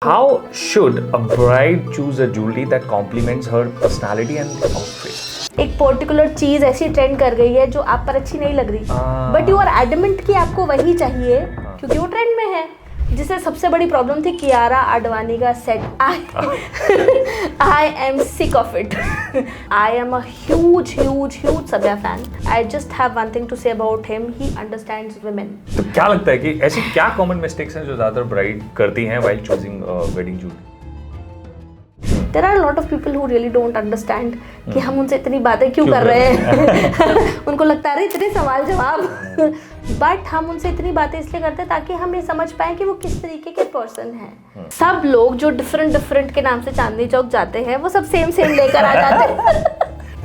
How should a bride choose a jewelry that complements her personality and outfit? एक particular चीज ऐसी trend कर गई है जो आप पर अच्छी नहीं लग रही, बट यू आर एडमेंट कि आपको वही चाहिए क्योंकि वो ट्रेंड में है। जिससे सबसे बड़ी प्रॉब्लम थी कियारा आडवाणी का set. I am sick of it. I am a huge Sabya fan. I just have one thing to say about him, he understands women. तो क्या लगता है कि ऐसी क्या कॉमन मिस्टेक्स हैं जो ज्यादातर ब्राइड करती हैं while choosing wedding jewellery? There are a lot of people who really don't understand कि हम उनसे इतनी बातें क्यों कर रहे हैं। उनको लगता है इतने सवाल जवाब, बट हम उनसे इतनी बातें इसलिए करते हैं ताकि हम ये समझ पाए कि वो किस तरीके के पर्सन हैं। सब लोग जो डिफरेंट के नाम से चांदनी चौक जाते हैं वो सब सेम लेकर आ जाते हैं।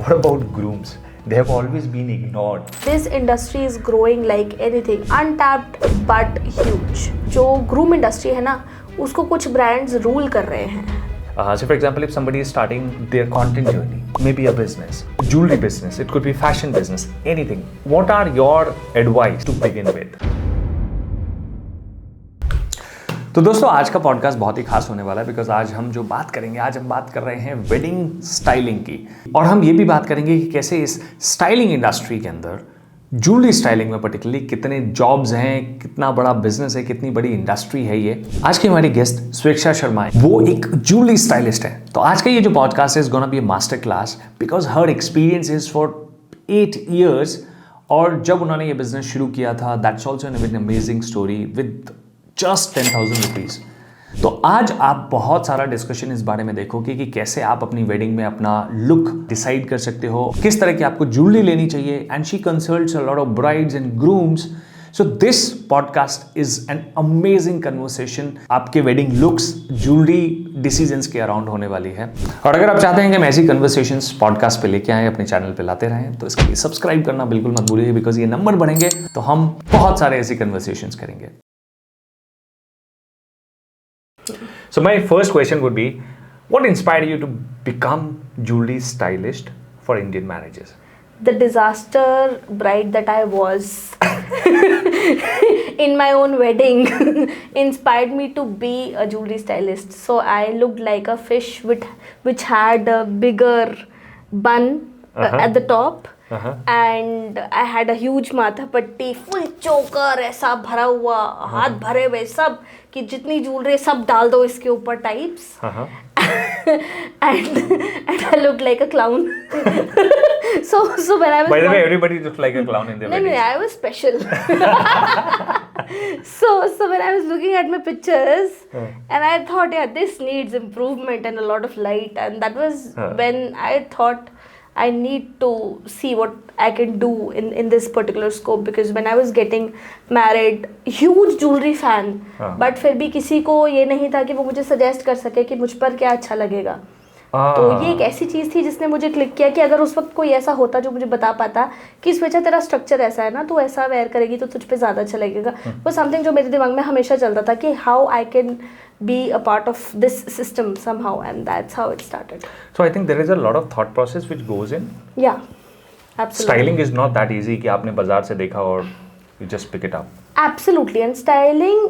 What about grooms? They have always been ignored. This industry is growing like anything, untapped but huge. जो ग्रूम इंडस्ट्री है ना, उसको कुछ ब्रांड्स रूल कर रहे हैं। So for example, if somebody is starting their content journey, maybe a business, jewelry business, it could be fashion business, anything. What are your advice to begin with? तो दोस्तों आज का पॉडकास्ट बहुत ही खास होने वाला है बिकॉज आज हम बात कर रहे हैं वेडिंग स्टाइलिंग की, और हम ये भी बात करेंगे कि कैसे इस स्टाइलिंग इंडस्ट्री के अंदर ज्वेलरी स्टाइलिंग में पर्टिकुलरली कितने जॉब्स हैं, कितना बड़ा बिजनेस है, कितनी बड़ी इंडस्ट्री है ये। आज की हमारी गेस्ट स्वेक्षा शर्मा है, वो एक ज्वेलरी स्टाइलिस्ट है। तो आज का ये जो पॉडकास्ट है is gonna be a master class because her experience is for 8 years, और जब उन्होंने ये बिजनेस शुरू किया था that's also an amazing story with just 10,000 rupees. तो आज आप बहुत सारा डिस्कशन इस बारे में देखोगे कि कैसे आप अपनी वेडिंग में अपना लुक डिसाइड कर सकते हो, किस तरह की आपको ज्वेलरी लेनी चाहिए, and she consults a lot of brides and grooms. So this podcast is an amazing conversation. आपके वेडिंग लुक्स, ज्वेलरी डिसीजंस के अराउंड होने वाली है। और अगर आप चाहते हैं कि हम ऐसी कन्वर्सेशंस पॉडकास्ट पे लेके आए, अपने चैनल पे लाते रहें, तो इसके लिए सब्सक्राइब करना बिल्कुल मत भूलिए बिकॉज ये नंबर बढ़ेंगे तो हम बहुत सारे ऐसी कन्वर्सेशंस करेंगे। So my first question would be, what inspired you to become jewelry stylist for Indian marriages? The disaster bride that I was in my own wedding inspired me to be a jewelry stylist. So I looked like a fish which had a bigger bun at the top. And I had a huge matha patti, full choker, ऐसा भरा हुआ, हाथ भरे हुए सब कि जितनी jewellery सब डाल दो इसके ऊपर types. and I looked like a clown. so when I was by the way, everybody looks like a clown in their weddings. No, I was special. so when I was looking at my pictures and I thought, yeah, this needs improvement and a lot of light, and that was when I thought I need to see what I can do in this particular scope, because when I was getting married, huge jewelry fan, but फिर भी किसी को ये नहीं था कि वो मुझे सजेस्ट कर सके कि मुझ पर क्या अच्छा लगेगा। तो ये एक ऐसी चीज़ थी जिसने मुझे क्लिक किया कि अगर उस वक्त कोई ऐसा होता जो मुझे बता पाता कि स्वेच्छा तेरा स्ट्रक्चर ऐसा है ना, तो ऐसा वेयर करेगी तो तुझ पे ज़्यादा अच्छा लगेगा, वो समथिंग जो मेरे दिमाग में हमेशा चलता था कि how I can be a part of this system somehow, and that's how it started. So I think there is a lot of thought process which goes in. Yeah, absolutely. Styling is not that easy कि आपने बाजार से देखा और you just pick it up. Absolutely, and styling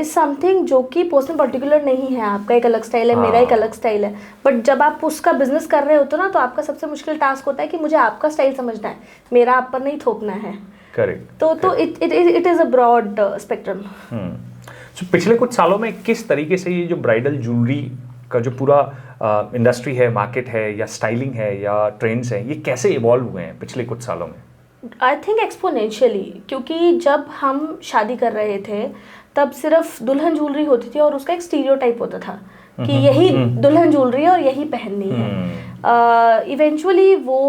is something जो कि personal particular नहीं है। आपका एक अलग स्टाइल है, मेरा एक अलग स्टाइल है, बट जब आप उसका बिजनेस कर रहे होते हो ना, तो आपका सबसे मुश्किल टास्क होता है कि मुझे आपका स्टाइल समझना है, मेरा आप पर नहीं थोपना है। करेक्ट। तो it is a broad spectrum. So, पिछले कुछ सालों में किस तरीके से ये जो ब्राइडल ज्वेलरी का जो पूरा इंडस्ट्री है, मार्केट है, या स्टाइलिंग है, या ट्रेंड्स हैं, ये कैसे इवॉल्व हुए हैं पिछले कुछ सालों में? आई थिंक एक्सपोनेंशियली, क्योंकि जब हम शादी कर रहे थे तब सिर्फ दुल्हन ज्वेलरी होती थी और उसका एक स्टीरियोटाइप होता था कि यही दुल्हन ज्वेलरी है और यही पहननी है। इवेंचुअली वो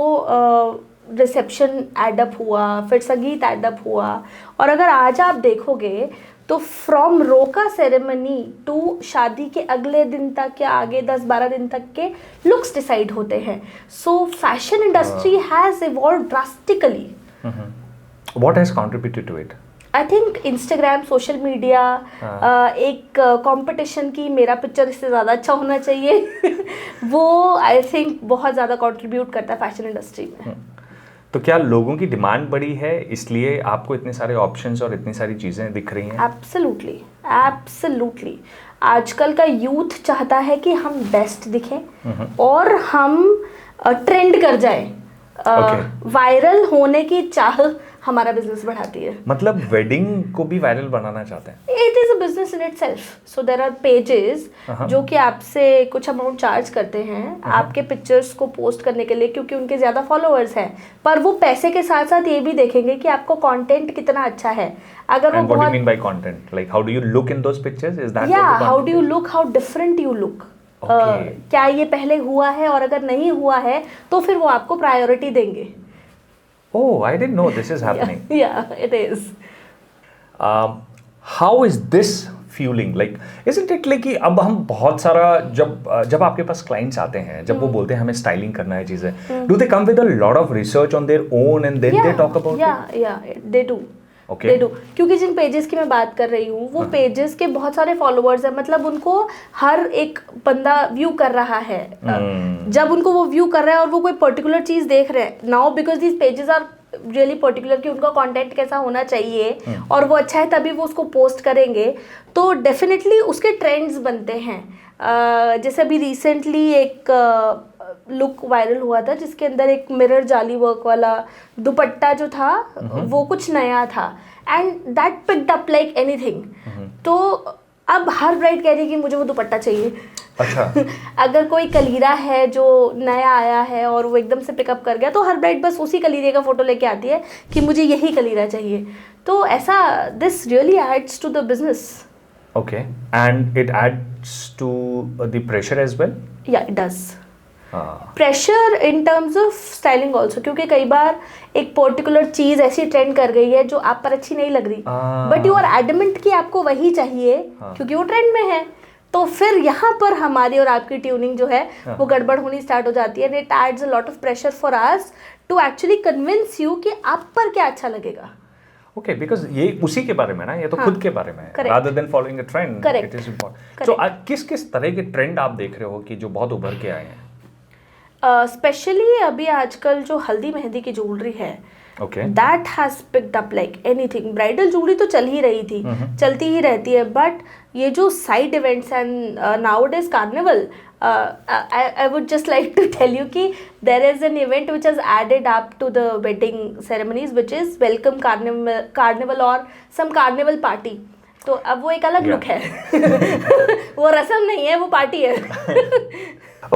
रिसेप्शन एडअप हुआ, फिर संगीत एडअप हुआ, और अगर आज आप देखोगे तो फ्रॉम रोका सेरेमनी टू शादी के अगले दिन तक या आगे 10-12 दिन तक के लुक्स डिसाइड होते हैं। So fashion industry has evolve drastically. What has contributed to it? I think Instagram, social media, एक कंपटीशन की मेरा पिक्चर इससे ज़्यादा अच्छा होना चाहिए वो आई थिंक बहुत ज़्यादा कंट्रीब्यूट करता है फैशन इंडस्ट्री में। तो क्या लोगों की डिमांड बढ़ी है इसलिए आपको इतने सारे ऑप्शंस और इतनी सारी चीज़ें दिख रही हैं? Absolutely, absolutely. आजकल का यूथ चाहता है कि हम बेस्ट दिखें और हम ट्रेंड कर जाए। वायरल होने की चाह हमारा बिजनेस बढ़ाती है। मतलब वेडिंग को भी वायरल बनाना चाहते हैं? It is a business in itself. So there are pages जो कि आपसे कुछ अमाउंट चार्ज करते हैं आपके पिक्चर्स को पोस्ट करने के लिए, क्योंकि उनके ज़्यादा फॉलोअर्स हैं। पर वो पैसे के साथ साथ ये भी देखेंगे कि आपको कंटेंट कितना अच्छा है। अगर वो what do you mean by content? Like how do you look in those pictures? Is that yeah, what the how do you content is? look, how different you look. Okay. क्या ये पहले हुआ है, और अगर नहीं हुआ है तो फिर वो आपको प्रायोरिटी देंगे। Oh, I didn't know this is happening. Yeah, it is. How is this fueling? Like, isn't it like कि अब हम बहुत सारा जब आपके पास clients आते हैं, जब वो बोलते हैं हमें styling करना है चीज़ें, do they come with a lot of research on their own and then they talk about it? Yeah, they do. Okay. They do. क्योंकि जिन पेजेस की मैं बात कर रही हूँ वो पेजेस के बहुत सारे फॉलोअर्स हैं, मतलब उनको हर एक बंदा व्यू कर रहा है। जब उनको वो व्यू कर रहा है और वो कोई पर्टिकुलर चीज़ देख रहे हैं, now because these pages are really particular कि उनका कंटेंट कैसा होना चाहिए और वो अच्छा है तभी वो उसको पोस्ट करेंगे, तो डेफिनेटली उसके ट्रेंड्स बनते हैं। जैसे अभी रिसेंटली एक लुक वायरल हुआ था जिसके अंदर एक मिरर जाली वर्क वाला दुपट्टा जो था वो कुछ नया था, and that picked up like anything. तो अब हर ब्राइड कह रही है कि मुझे वो दुपट्टा चाहिए। अच्छा। अगर कोई कलीरा है जो नया आया है और वो एकदम से पिकअप कर गया तो हर ब्राइड बस उसी कलीरे का फोटो लेके आती है कि मुझे यही कलीरा चाहिए। तो ऐसा this really adds to the business. Okay, and it adds to the pressure as well? Yeah it does. Pressure in terms of styling also, क्योंकि कई बार एक पर्टिकुलर चीज़ ऐसी ट्रेंड कर गई है जो आप पर अच्छी नहीं लग रही, बट यू आर एडमेंट कि आपको वही चाहिए क्योंकि वो ट्रेंड में है। तो फिर यहाँ पर हमारी और आपकी ट्यूनिंग जो है वो गड़बड़ होनी स्टार्ट हो जाती है, and it adds a lot of pressure for us to actually convince you कि आप पर क्या अच्छा लगेगा। ओके, बिकॉज ये उसी के बारे में ना, ये तो खुद के बारे में है, rather than following a trend, it is important. तो किस तरह के ट्रेंड आप देख रहे हो कि जो बहुत उभर के आए हैं? स्पेशली अभी आजकल जो हल्दी मेहंदी की ज्वेलरी है, that has picked up like anything. Bridal jewellery तो चल ही रही थी, चलती ही रहती है, बट ये जो side events and nowadays carnival, I would just like to tell you कि there is an event which has added up to the wedding ceremonies which is welcome carnival or some carnival party. तो अब वो एक अलग look है। वो रस्म नहीं है, वो पार्टी है।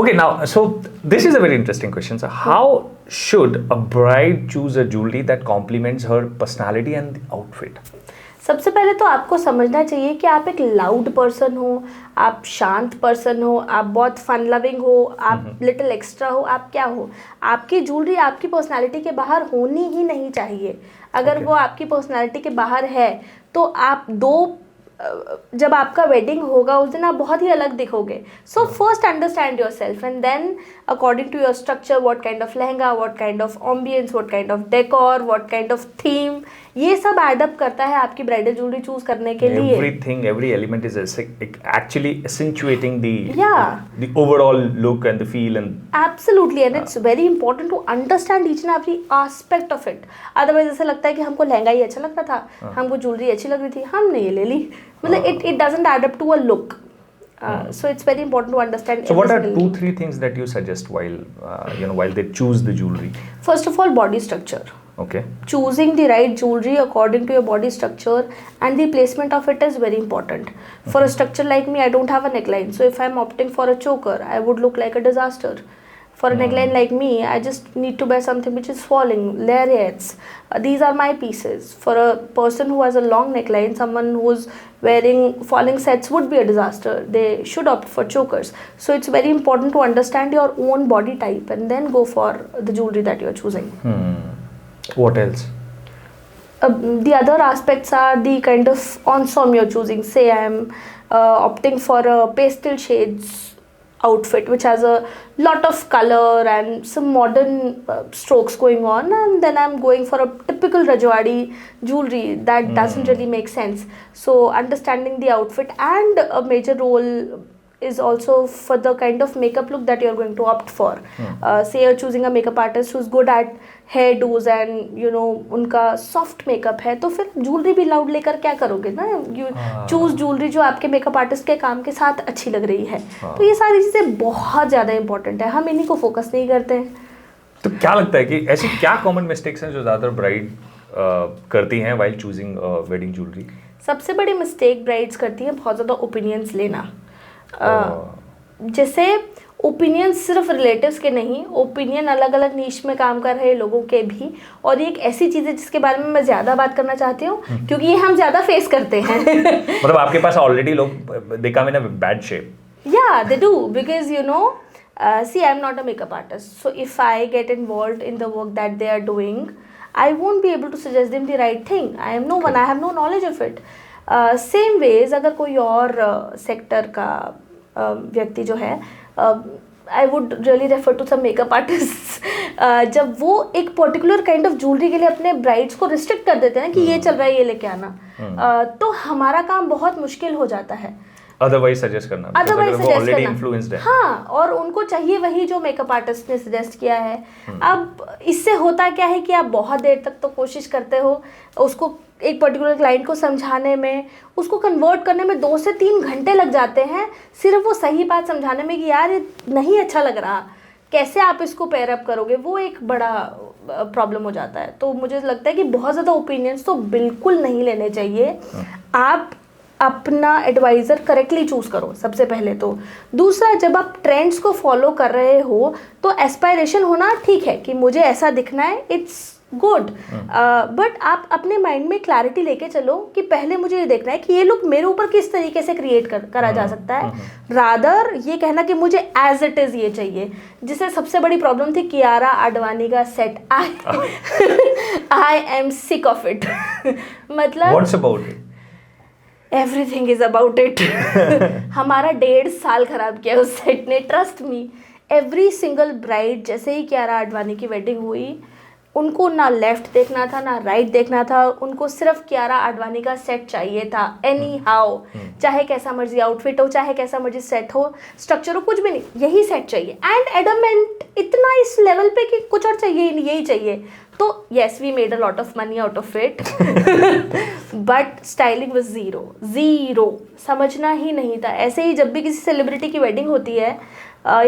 Okay, now, so this is a very interesting question. So, how should a bride choose a jewelry that complements her personality and the outfit? सबसे पहले तो आपको समझना चाहिए कि आप एक लाउड पर्सन हो, आप शांत पर्सन हो, आप बहुत फन लविंग हो, आप लिटिल एक्स्ट्रा हो, आप क्या हो। आपकी ज्वेलरी आपकी पर्सनालिटी के बाहर होनी ही नहीं चाहिए। अगर वो आपकी पर्सनालिटी के बाहर है तो आप जब आपका वेडिंग होगा उस दिन आप बहुत ही अलग दिखोगे। So first understand yourself and then according to your structure what kind of lehenga, what kind of ambience, what kind of decor, what kind of theme, ये सब एडअप करता है आपकी ब्राइडल ज्वेलरी चूज करने के लिए। Everything, every element is actually accentuating the overall look and the feel and absolutely, and it's very important to understand each and every aspect of it. Otherwise ऐसा लगता है कि हमको लहंगा ही अच्छा लग रहा था, हमको ज्वेलरी अच्छी लग रही थी, हमने ये ले ली, मतलब it doesn't add up to a look. So it's very important to understand. So what are 2-3 things that you suggest while while they choose the jewelry? First of all, body structure. Okay. Choosing the right jewelry according to your body structure and the placement of it is very important. For a structure like me, I don't have a neckline, so if I'm opting for a choker, I would look like a disaster. For a neckline like me, I just need to wear something which is falling, lariats. These are my pieces. For a person who has a long neckline, someone who's wearing falling sets would be a disaster. They should opt for chokers. So it's very important to understand your own body type and then go for the jewelry that you're choosing. What else? The other aspects are the kind of ensemble you're choosing. Say I'm opting for a pastel shades outfit which has a lot of color and some modern strokes going on, and then I'm going for a typical Rajwadi jewelry that doesn't really make sense. So understanding the outfit, and a major role is also for the kind of makeup look that you're going to opt for. Say you're choosing a makeup artist who's good at hairdos and you know उनका soft makeup है, तो फिर jewelry भी loud लेकर क्या करोगे ना, you choose jewelry जो आपके makeup artist के काम के साथ अच्छी लग रही है. तो ये सारी चीज़ें बहुत ज़्यादा important है, हम इन्हीं को focus नहीं करते हैं. तो क्या लगता है कि ऐसी क्या कॉमन मिस्टेक्स हैं जो ज़्यादातर ब्राइड करती हैं वाइल चूजिंग वेडिंग ज्वेलरी? सबसे बड़ी मिस्टेक ब्राइड्स करती हैं बहुत ज़्यादा ओपिनियंस लेना. जैसे ओपिनियंस सिर्फ रिलेटिव्स के नहीं, ओपिनियन अलग अलग नीश में काम कर रहे लोगों के भी. और ये एक ऐसी चीज़ है जिसके बारे में मैं ज़्यादा बात करना चाहती हूँ क्योंकि ये हम ज़्यादा फेस करते हैं. मतलब आपके पास ऑलरेडी लोग they come in a bad shape. Yeah, they do because you know, see, I'm not a makeup artist, so if I get involved in the work that they are doing, I won't be able to suggest them the right thing. I am no one, I have no knowledge of it. Same ways, अगर कोई और sector का व्यक्ति जो है, I would really refer to some makeup artists. जब वो एक पर्टिकुलर काइंड ऑफ ज्वेलरी के लिए अपने ब्राइड्स को रिस्ट्रिक्ट कर देते हैं ना कि ये चल रहा है ये लेके आना, तो हमारा काम बहुत मुश्किल हो जाता है. अदरवाइज सजेस्ट करना, अदरवाइज सजेस्ट ऑलरेडी इन्फ्लुएंस्ड है. हाँ, और उनको चाहिए वही जो मेकअप आर्टिस्ट ने सजेस्ट किया है. अब इससे होता क्या है कि आप बहुत देर तक तो कोशिश करते हो उसको एक पर्टिकुलर क्लाइंट को समझाने में, उसको कन्वर्ट करने में 2 से 3 घंटे लग जाते हैं सिर्फ वो सही बात समझाने में कि यार ये नहीं अच्छा लग रहा, कैसे आप इसको पेयर अप करोगे, वो एक बड़ा प्रॉब्लम हो जाता है. तो मुझे लगता है कि बहुत ज़्यादा ओपिनियंस तो बिल्कुल नहीं लेने चाहिए. आप अपना एडवाइज़र करेक्टली चूज़ करो सबसे पहले तो. दूसरा, जब आप ट्रेंड्स को फॉलो कर रहे हो तो एस्पायरेशन होना ठीक है कि मुझे ऐसा दिखना है, इट्स गुड, बट आप अपने माइंड में क्लैरिटी लेके चलो कि पहले मुझे ये देखना है कि ये लुक मेरे ऊपर किस तरीके से क्रिएट करा जा सकता है, रादर ये कहना कि मुझे एज इट इज़ ये चाहिए. जिससे सबसे बड़ी प्रॉब्लम थी कियारा आडवाणी का set. I am sick of it. मतलब what's about it? Everything is about it. हमारा 1.5 साल खराब किया उस सेट ने, trust me. Every single bride, जैसे ही कियारा आडवाणी की वेडिंग हुई, उनको ना लेफ्ट देखना था ना राइट देखना था, उनको सिर्फ कियारा आडवाणी का सेट चाहिए था. एनी हाउ, चाहे कैसा मर्जी आउटफिट हो, चाहे कैसा मर्जी सेट हो, स्ट्रक्चर हो, कुछ भी नहीं, यही सेट चाहिए. एंड एडमेंट इतना इस लेवल पे कि कुछ और चाहिए ही नहीं, यही चाहिए. तो yes, we made a lot of money out of it, but styling was zero. समझना ही नहीं था. ऐसे ही जब भी किसी सेलिब्रिटी की वेडिंग होती है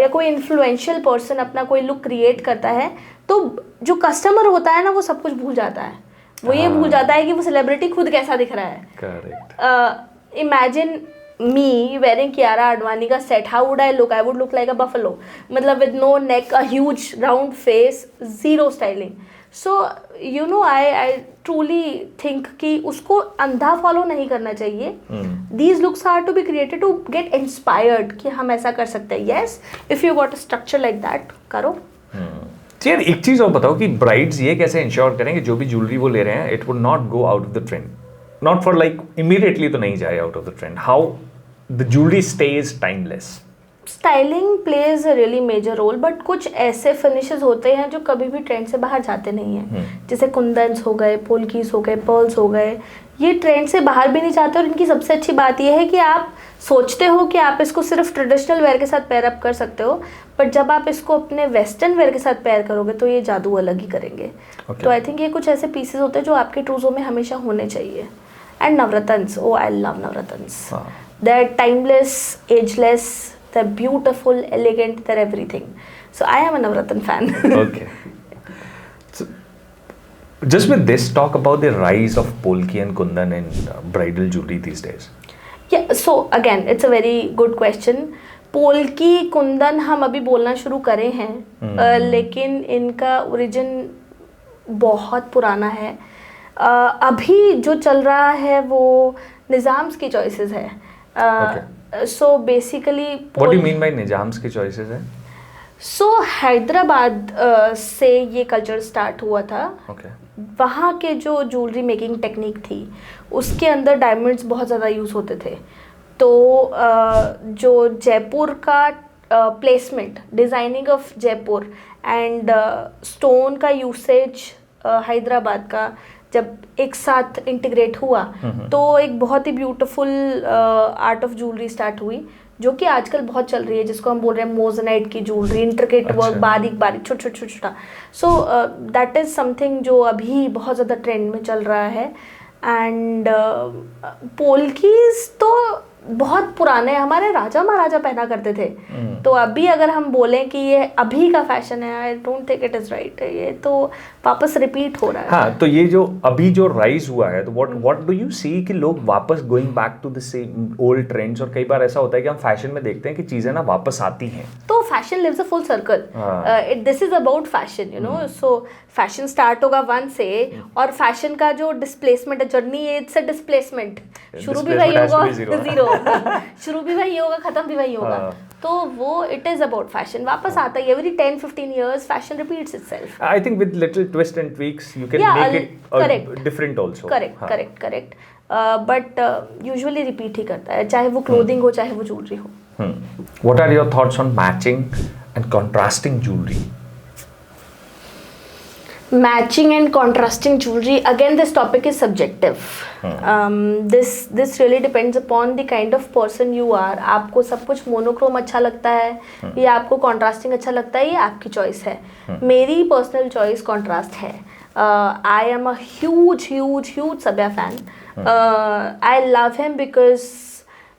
या कोई इन्फ्लुएंशियल पर्सन अपना कोई लुक क्रिएट करता है, तो जो कस्टमर होता है ना वो सब कुछ भूल जाता है. वो ये भूल जाता है कि वो सेलिब्रिटी खुद कैसा दिख रहा है. Correct. Imagine me wearing Kiara Advani का set, how would I look? I would look like a buffalo. मतलब with no neck, a huge round face, zero styling. So you know, I truly think कि उसको अंधा follow नहीं करना चाहिए. These looks are to be created to get inspired कि हम ऐसा कर सकते हैं. Yes, if you got a structure like that, करो. यार एक चीज़ और बताओ कि ब्राइड्स ये कैसे इंश्योर करें कि जो भी ज्वेलरी वो ले रहे हैं it would not go out of the trend, not for like immediately तो नहीं जाए out of the trend, how the jewellery stays timeless? Styling plays a really major role, but कुछ ऐसे फिनिशेस होते हैं जो कभी भी ट्रेंड से बाहर जाते नहीं हैं. जैसे कुंदन्स हो गए, पोल्कीस हो गए, पर्ल्स हो गए, ये ट्रेंड से बाहर भी नहीं जाते. और इनकी सबसे अच्छी बात यह है कि आप सोचते हो कि आप इसको सिर्फ ट्रेडिशनल वेयर के साथ पेयर अप कर सकते हो, बट जब आप इसको अपने वेस्टर्न वेयर के साथ पेयर करोगे तो ये जादू अलग ही करेंगे. तो आई थिंक ये कुछ ऐसे पीसेस होते हैं जो आपके ट्रूजो में हमेशा होने चाहिए. And navratnas, oh I love navratnas. They are timeless, ageless, they're beautiful, elegant, they're everything. So I am a Navratna fan. Okay. So, just with this, talk about the rise of Polki and Kundan in bridal jewelry these days. Yeah, so again, it's a very good question. Polki Kundan हम अभी बोलना शुरू करे हैं, लेकिन इनका origin बहुत पुराना है. अभी जो चल रहा है वो निज़ाम्स की चॉइसेस है. So basically, what do you mean by Nizams की choices है? So हैदराबाद से ये कल्चर स्टार्ट हुआ था. Okay. वहाँ के जो ज्वेलरी मेकिंग टेक्निक थी उसके अंदर डायमंड्स बहुत ज़्यादा यूज़ होते थे. तो जो जयपुर का placement, designing of Jaipur and stone का यूसेज हैदराबाद का जब एक साथ इंटीग्रेट हुआ तो एक बहुत ही beautiful art of jewellery start हुई जो कि आजकल बहुत चल रही है, जिसको हम बोल रहे हैं मोज़नाइट की ज्वेलरी, इंट्रिकेट वर्क, बारीक बारीक छोटा। सो दैट इज़ समथिंग जो अभी बहुत ज़्यादा ट्रेंड में चल रहा है। एंड पोल्कीज तो बहुत पुराने, हमारे राजा महाराजा पहना करते थे। तो अभी अगर हम बोलें कि ये अभी का फैशन है, I don't think it is right. ये तो वापस रिपीट हो रहा है। हाँ, तो ये जो अभी जो राइज हुआ है, तो व्हाट डू यू सी कि लोग वापस going back to the same old trends, और कई बार ऐसा होता है कि हम फैशन में देखते हैं कि चीजें ना वापस आती हैं। तो fashion lives a full circle, this is about fashion, you know. So fashion start होगा वन से, और फैशन का जो डिस्प्लेसमेंट है, जर्नी है, इट्स अ डिस्प्लेसमेंट। शुरू भी वही होगा, जीरो शुरू भी वही होगा, खत्म भी वही होगा। तो वो इट इज अबाउट फैशन, वापस आता है। Every 10-15 years fashion repeats itself. I think with little twist and tweaks you can make it different also. Correct. But usually repeat ही करता है, चाहे वो क्लोथिंग हो, चाहे वो ज्वेलरी हो। What are your thoughts on matching and contrasting jewellery? Matching and contrasting jewelry, again this topic is subjective. This really depends upon the kind of person you are. आपको सब कुछ मोनोक्रोम अच्छा लगता है या आपको कॉन्ट्रास्टिंग अच्छा लगता है, ये आपकी चॉइस है। मेरी पर्सनल चॉइस कॉन्ट्रास्ट है। आई am a huge Sabya fan. I love him because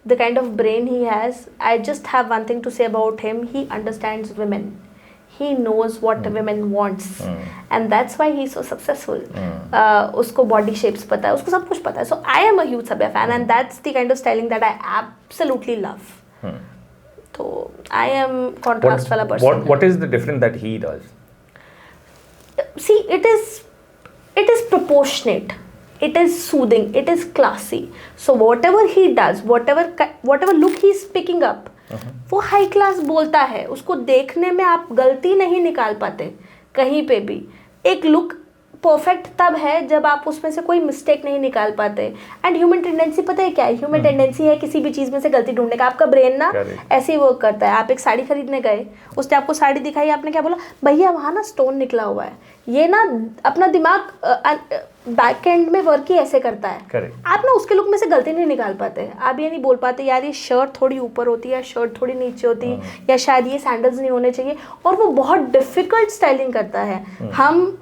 the kind of brain he has. I just have one thing to say about him: he understands women. He knows what women wants, and that's why he's so successful. उसको body shapes पता है, उसको सब कुछ पता है. So I am a huge Sabya fan, and that's the kind of styling that I absolutely love. So I am contrast वाला person. What is the difference that he does? See, it is proportionate. It is soothing. It is classy. So whatever he does, whatever look he's picking up, वो high class बोलता है। उसको देखने में आप गलती नहीं निकाल पाते कहीं पे भी। एक लुक परफेक्ट तब है जब आप उसमें से कोई मिस्टेक नहीं निकाल पाते। एंड ह्यूमन टेंडेंसी पता है क्या है? ह्यूमन टेंडेंसी है किसी भी चीज़ में से गलती ढूंढने का। आपका ब्रेन ना ऐसे ही वर्क करता है। आप एक साड़ी खरीदने गए, उसने आपको साड़ी दिखाई, आपने क्या बोला? भैया वहाँ ना स्टोन निकला हुआ है। ये ना अपना दिमाग बैक एंड में वर्क ही ऐसे करता है। आप ना उसके लुक में से गलती नहीं निकाल पाते। आप ये नहीं बोल पाते यार ये शर्ट थोड़ी ऊपर होती है या शर्ट थोड़ी नीचे होती है, या शायद ये सैंडल्स नहीं होने चाहिए। और वो बहुत डिफिकल्ट स्टाइलिंग करता है।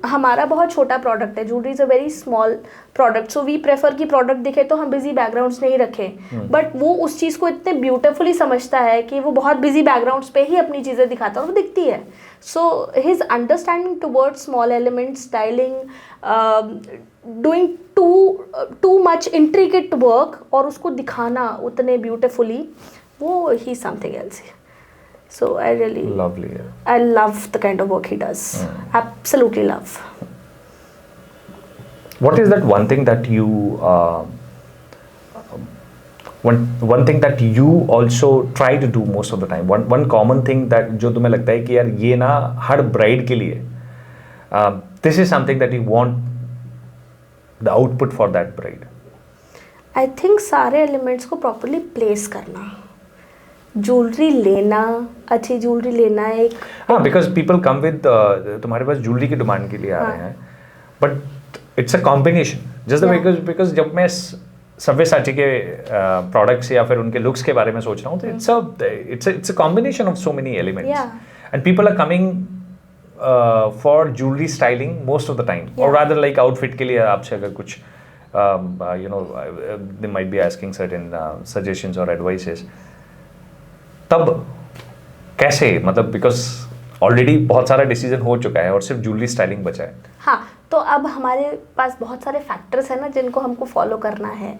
हमारा बहुत छोटा प्रोडक्ट है, jewellery is a very small product, so we prefer कि प्रोडक्ट दिखे तो हम बिजी बैकग्राउंड्स नहीं रखें। बट वो उस चीज़ को इतने ब्यूटिफुली समझता है कि वो बहुत बिजी बैकग्राउंड्स पे ही अपनी चीज़ें दिखाता है और वो दिखती है। So his understanding towards small element styling, doing too much intricate work और उसको दिखाना उतने ब्यूटिफुली, वो ही something else. So I really I love the kind of work he does, absolutely love. What is that one thing that you one thing that you also try to do most of the time? One common thing that जो तुम्हें लगता है कि यार ये ना हर bride के लिए this is something that you want the output for that bride? I think सारे एलिमेंट्स को प्रॉपरली प्लेस करना, ज्वेलरी लेना, अच्छी ज्वेलरी लेना एक। हाँ, बिकॉज पीपल कम विद तुम्हारे पास ज्वेलरी की डिमांड के लिए आ रहे हैं, but it's a combination just because जब मैं सव्यसाची के प्रोडक्ट्स या फिर उनके लुक्स के बारे में सोच रहा हूँ तो it's a combination of so many elements and people are coming for jewellery styling most of the time, और रादर लाइक आउटफिट के लिए आपसे अगर कुछ you know they might be asking certain suggestions or advices, तब कैसे, मतलब because already बहुत सारा डिसीजन हो चुका है और सिर्फ ज्वेलरी स्टाइलिंग बचा है। हाँ, तो अब हमारे पास बहुत सारे फैक्टर्स हैं ना जिनको हमको फॉलो करना है।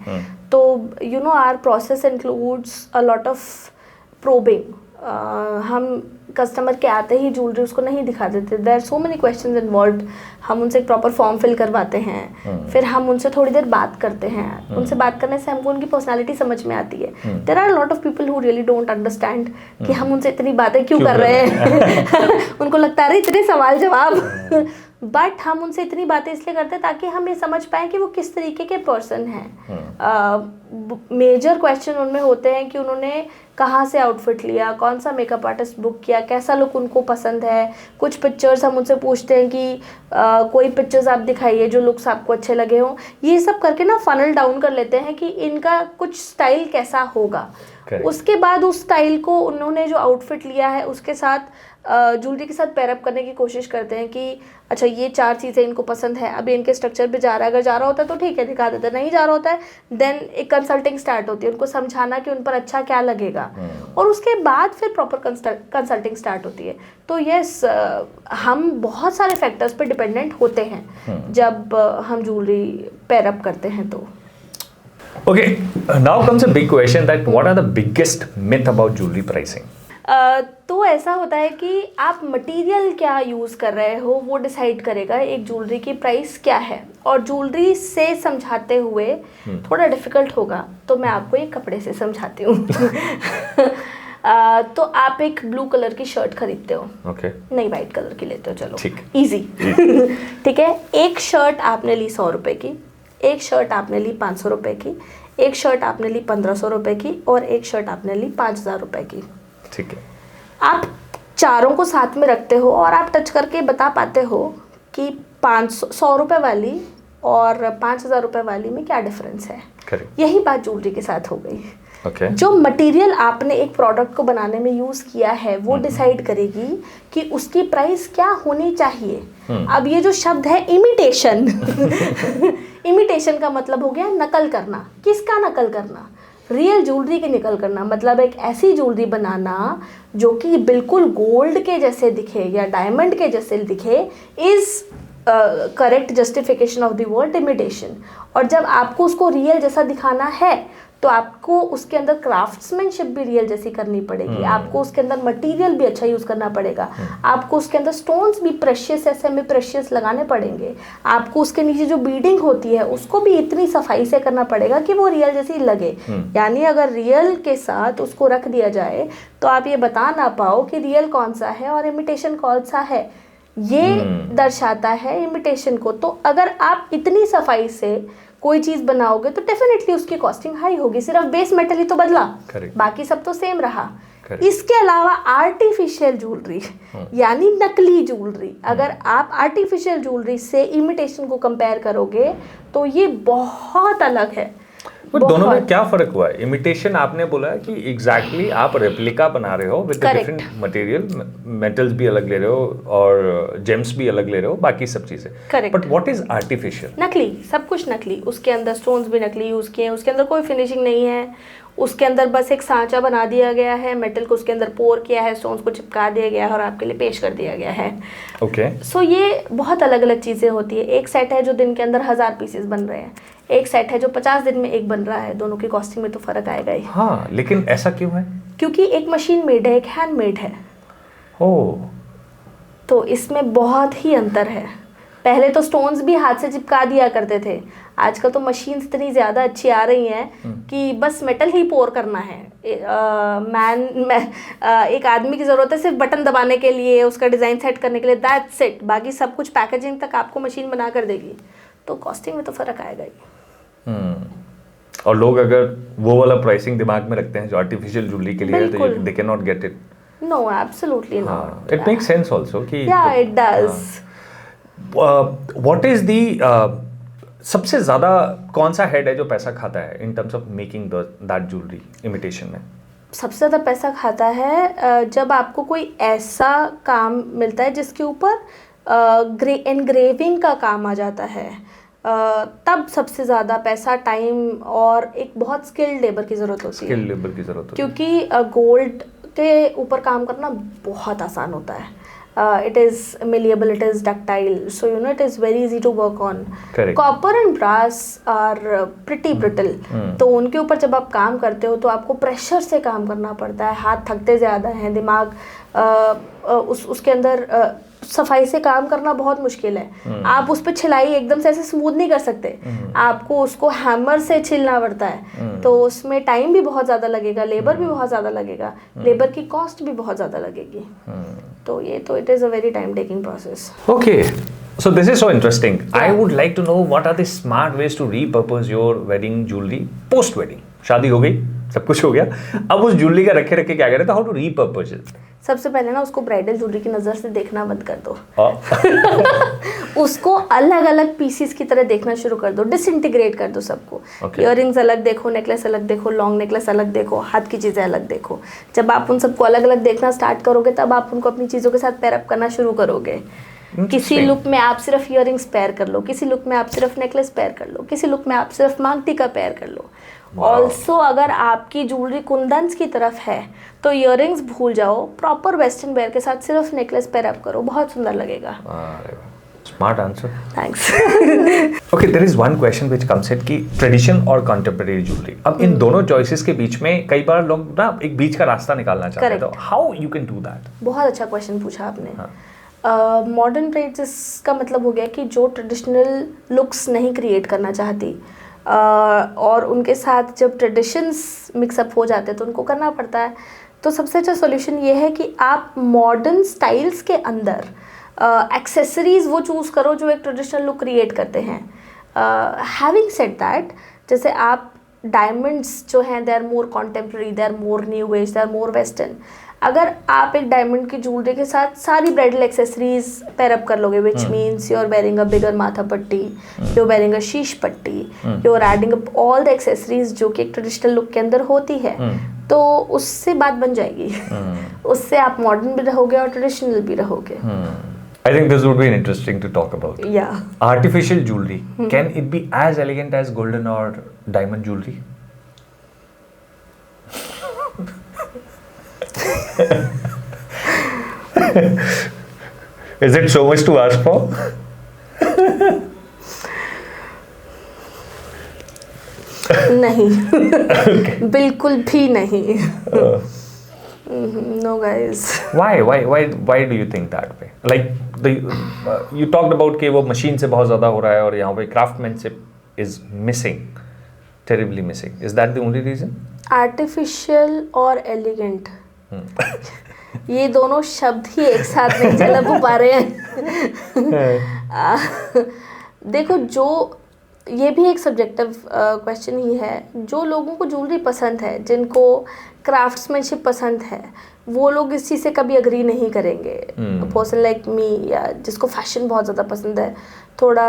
तो you know our process includes a lot of probing. हम कस्टमर के आते ही ज्वेलरी उसको नहीं दिखा देते। There are so many questions involved. हम उनसे एक प्रॉपर फॉर्म फिल करवाते हैं, फिर हम उनसे थोड़ी देर बात करते हैं। उनसे बात करने से हमको उनकी पर्सनालिटी समझ में आती है। There are lot of people who really don't understand कि हम उनसे इतनी बातें क्यों कर रहे हैं। उनको लगता है इतने सवाल जवाब, बट हम उनसे इतनी बातें इसलिए करते हैं ताकि हम ये समझ पाएँ कि वो किस तरीके के पर्सन हैं। मेजर क्वेश्चन उनमें होते हैं कि उन्होंने कहाँ से आउटफिट लिया, कौन सा मेकअप आर्टिस्ट बुक किया, कैसा लुक उनको पसंद है। कुछ पिक्चर्स हम उनसे पूछते हैं कि कोई पिक्चर्स आप दिखाइए जो लुक्स आपको अच्छे लगे हों। ये सब करके ना फनल डाउन कर लेते हैं कि इनका कुछ स्टाइल कैसा होगा। उसके बाद उस स्टाइल को उन्होंने जो आउटफिट लिया है उसके साथ ज्वेलरी के साथ पैरअप करने की कोशिश करते हैं कि अच्छा ये 4 चीज़ें इनको पसंद है, अभी इनके स्ट्रक्चर पे जा रहा है, अगर जा रहा होता है तो ठीक है दिखा देते हैं, नहीं जा रहा होता है देन एक कंसल्टिंग स्टार्ट होती है, उनको समझाना कि उन पर अच्छा क्या लगेगा और उसके बाद फिर प्रॉपर कंसल्टिंग स्टार्ट होती है। तो यस, हम बहुत सारे फैक्टर्स पे डिपेंडेंट होते हैं जब हम ज्वेलरी पैरअप करते हैं। तो Okay, now comes a big question that what are the biggest myth about jewelry pricing? तो ऐसा होता है कि आप मटेरियल क्या यूज़ कर रहे हो वो डिसाइड करेगा एक ज्वेलरी की प्राइस क्या है। और ज्वेलरी से समझाते हुए थोड़ा डिफ़िकल्ट होगा तो मैं आपको एक कपड़े से समझाती हूँ। तो आप एक ब्लू कलर की शर्ट खरीदते हो, नहीं वाइट कलर की लेते हो, चलो इजी। ठीक है, एक शर्ट आपने ली 100 रुपये की, एक शर्ट आपने ली 500 रुपये की, एक शर्ट आपने ली 1500 रुपये की और एक शर्ट आपने ली 5000 रुपये की। ठीक है, आप चारों को साथ में रखते हो और आप टच करके बता पाते हो कि 100 रुपये वाली और 5000 रुपये वाली में क्या डिफरेंस है। यही बात ज्वेलरी के साथ हो गई। जो मटेरियल आपने एक प्रोडक्ट को बनाने में यूज़ किया है वो डिसाइड करेगी कि उसकी प्राइस क्या होनी चाहिए। अब ये जो शब्द है इमिटेशन, इमिटेशन का मतलब हो गया नकल करना। किसका नकल करना? रियल ज्वेलरी की नकल करना, मतलब एक ऐसी ज्वेलरी बनाना जो कि बिल्कुल गोल्ड के जैसे दिखे या डायमंड के जैसे दिखे is correct justification of the word imitation. और जब आपको उसको रियल जैसा दिखाना है तो आपको उसके अंदर क्राफ्ट्समैनशिप भी रियल जैसी करनी पड़ेगी, आपको उसके अंदर मटेरियल भी अच्छा यूज़ करना पड़ेगा, आपको उसके अंदर स्टोन्स भी प्रेशियस सेमी प्रेशियस लगाने पड़ेंगे, आपको उसके नीचे जो बीडिंग होती है उसको भी इतनी सफाई से करना पड़ेगा कि वो रियल जैसी लगे। यानी अगर रियल के साथ उसको रख दिया जाए तो आप ये बता ना पाओ कि रियल कौन सा है और इमिटेशन कौन सा है। ये दर्शाता है इमिटेशन को। तो अगर आप इतनी सफाई से कोई चीज़ बनाओगे तो डेफिनेटली उसकी कॉस्टिंग हाई होगी। सिर्फ बेस मेटल ही तो बदला, बाकी सब तो सेम रहा। इसके अलावा आर्टिफिशियल ज्वेलरी यानी नकली ज्वेलरी, अगर आप आर्टिफिशियल ज्वेलरी से इमिटेशन को कंपेयर करोगे तो ये बहुत अलग है। दोनों में क्या फर्क हुआ है? इमिटेशन आपने बोला कि एग्जैक्टली आप रेप्लिका बना रहे हो विद डिफरेंट मटेरियल, मेटल्स भी अलग ले रहे हो और जेम्स भी अलग ले रहे हो, बाकी सब चीजें। But what is artificial? नकली, सब कुछ नकली। उसके अंदर स्टोन्स भी नकली यूज किए हैं, उसके अंदर कोई फिनिशिंग नहीं है, उसके अंदर बस एक सांचा बना दिया गया है, मेटल को उसके अंदर पोर किया है, स्टोन्स को चिपका दिया गया है और आपके लिए पेश कर दिया गया है। सो ये बहुत अलग अलग चीज़ें होती है। एक सेट है जो दिन के अंदर 1000 पीसेस बन रहे हैं, एक सेट है जो 50 दिन में एक बन रहा है। दोनों की कॉस्टिंग में तो फर्क आएगा ही। हाँ, लेकिन ऐसा क्यों है? क्योंकि एक मशीन मेड है, एक हैंड मेड है। तो इसमें बहुत ही अंतर है। पहले तो स्टोन्स भी हाथ से चिपका दिया करते थे, आजकल तो मशीन इतनी ज़्यादा अच्छी आ रही हैं कि बस मेटल ही पोर करना है। एक आदमी की ज़रूरत है सिर्फ बटन दबाने के लिए, उसका डिज़ाइन सेट करने के लिए, दैट्स इट। बाकी सब कुछ पैकेजिंग तक आपको मशीन बना कर देगी। तो कॉस्टिंग में तो फ़र्क आएगा ही। और लोग अगर वो वाला प्राइसिंग दिमाग में रखते हैं जो आर्टिफिशियल ज्वेलरी के लिए है, तो they can not get it. No, absolutely not. It makes sense also कि या it does. What is the सबसे ज़्यादा कौन सा हेड है जो पैसा खाता है इन terms of making that jewellery imitation में? सबसे ज़्यादा पैसा खाता है जब आपको कोई ऐसा काम मिलता है जिसके ऊपर एनग्रेविंग का काम आ जाता है, तब सबसे ज़्यादा पैसा, टाइम और एक बहुत स्किल्ड लेबर की ज़रूरत होती है। क्योंकि गोल्ड के ऊपर काम करना बहुत आसान होता है। It is malleable, it is ductile, so you know it is very easy to work on. Correct. Copper and brass are pretty brittle. तो उनके ऊपर जब आप काम करते हो तो आपको प्रेशर से काम करना पड़ता है, हाथ थकते ज़्यादा हैं, दिमाग उसके अंदर सफाई से काम करना बहुत मुश्किल है। आप उस पर छिलाई एकदम से ऐसे स्मूथ नहीं कर सकते, आपको उसको हैमर से छिलना पड़ता है। तो उसमें टाइम भी बहुत ज़्यादा लगेगा, लेबर भी बहुत ज़्यादा लगेगा, लेबर की कॉस्ट भी बहुत ज़्यादा लगेगी। तो ये तो it is a very time taking process. Okay, So this is so interesting. I would like to know what are the smart ways to repurpose your wedding jewelry post wedding. शादी हो गई, सब कुछ हो गया, अब उस ज्वेलरी का रखे रखे क्या करें, तो हाउ टू रीपर्पज इट? सबसे पहले ना उसको ब्राइडल ज्वेलरी की नज़र से देखना बंद कर दो। उसको अलग अलग पीसीस की तरह देखना शुरू कर दो, डिसइंटीग्रेट कर दो सबको। इयररिंग्स अलग देखो, नेकलेस अलग देखो, लॉन्ग नेकलेस अलग देखो, हाथ की चीज़ें अलग देखो। जब आप उन सबको अलग अलग देखना स्टार्ट करोगे तब आप उनको अपनी चीज़ों के साथ पेयर अप करना शुरू करोगे। किसी लुक में आप सिर्फ इयररिंग्स पेयर कर लो, किसी लुक में आप सिर्फ नेकलेस पेयर कर लो, किसी लुक में आप सिर्फ मांग टीका पेयर कर लो। ऑल्सो अगर आपकी ज्वेलरी कुंदन्स की तरफ है तो इयररिंग्स भूल जाओ, प्रॉपर वेस्टर्न वेयर के साथ सिर्फ नेकलेस पेयर अप करो, बहुत सुंदर लगेगा। Smart answer, thanks. Okay, there is one question which comes in कि ट्रेडिशन और कंटेम्परेरी ज्वेलरी, अब इन दोनों चॉइसेस के बीच में कई बार लोग ना एक बीच का रास्ता निकालना चाहते हैं, तो how you can do that? बहुत अच्छा क्वेश्चन पूछा आपने। मॉडर्न ब्राइड्स का मतलब हो गया कि जो ट्रेडिशनल लुक्स नहीं क्रिएट करना चाहती, और उनके साथ जब ट्रेडिशंस मिक्सअप हो जाते हैं तो उनको करना पड़ता है। तो सबसे अच्छा सॉल्यूशन ये है कि आप मॉडर्न स्टाइल्स के अंदर एक्सेसरीज़ वो चूज़ करो जो एक ट्रेडिशनल लुक क्रिएट करते हैं। हैविंग सेड दैट, जैसे आप डायमंड्स जो हैं they are more contemporary, they are more new age, they are more western. अगर आप एक डायमंड की ज्वेलरी के साथ सारी ब्राइडल एक्सेसरीज पेयर अप कर लोगे, which means you are wearing a bigger matha patti, you are wearing a sheesh patti, you are adding up all the accessories जो कि एक ट्रेडिशनल लुक के अंदर होती है, तो उससे बात बन जाएगी। उससे आप मॉडर्न भी रहोगे और ट्रेडिशनल भी रहोगे। I think this would be interesting to talk about. Yeah. Artificial jewelry, can it be as elegant as golden or diamond jewelry? Is it so much to ask for? नहीं, बिल्कुल भी नहीं। No guys. Why do you think that way? Like you talked about कि वो machine से बहुत ज़्यादा हो रहा है और यहाँ पे craftsmanship is missing, terribly missing. Is that the only reason? Artificial और elegant, ये दोनों शब्द ही एक साथ नहीं चल पा रहे हैं। देखो, जो ये भी एक सब्जेक्टिव क्वेश्चन ही है। जो लोगों को ज्वेलरी पसंद है, जिनको क्राफ्ट्समैनशिप पसंद है, वो लोग इस चीज़ से कभी अग्री नहीं करेंगे। पर्सन लाइक मी, या जिसको फैशन बहुत ज़्यादा पसंद है, थोड़ा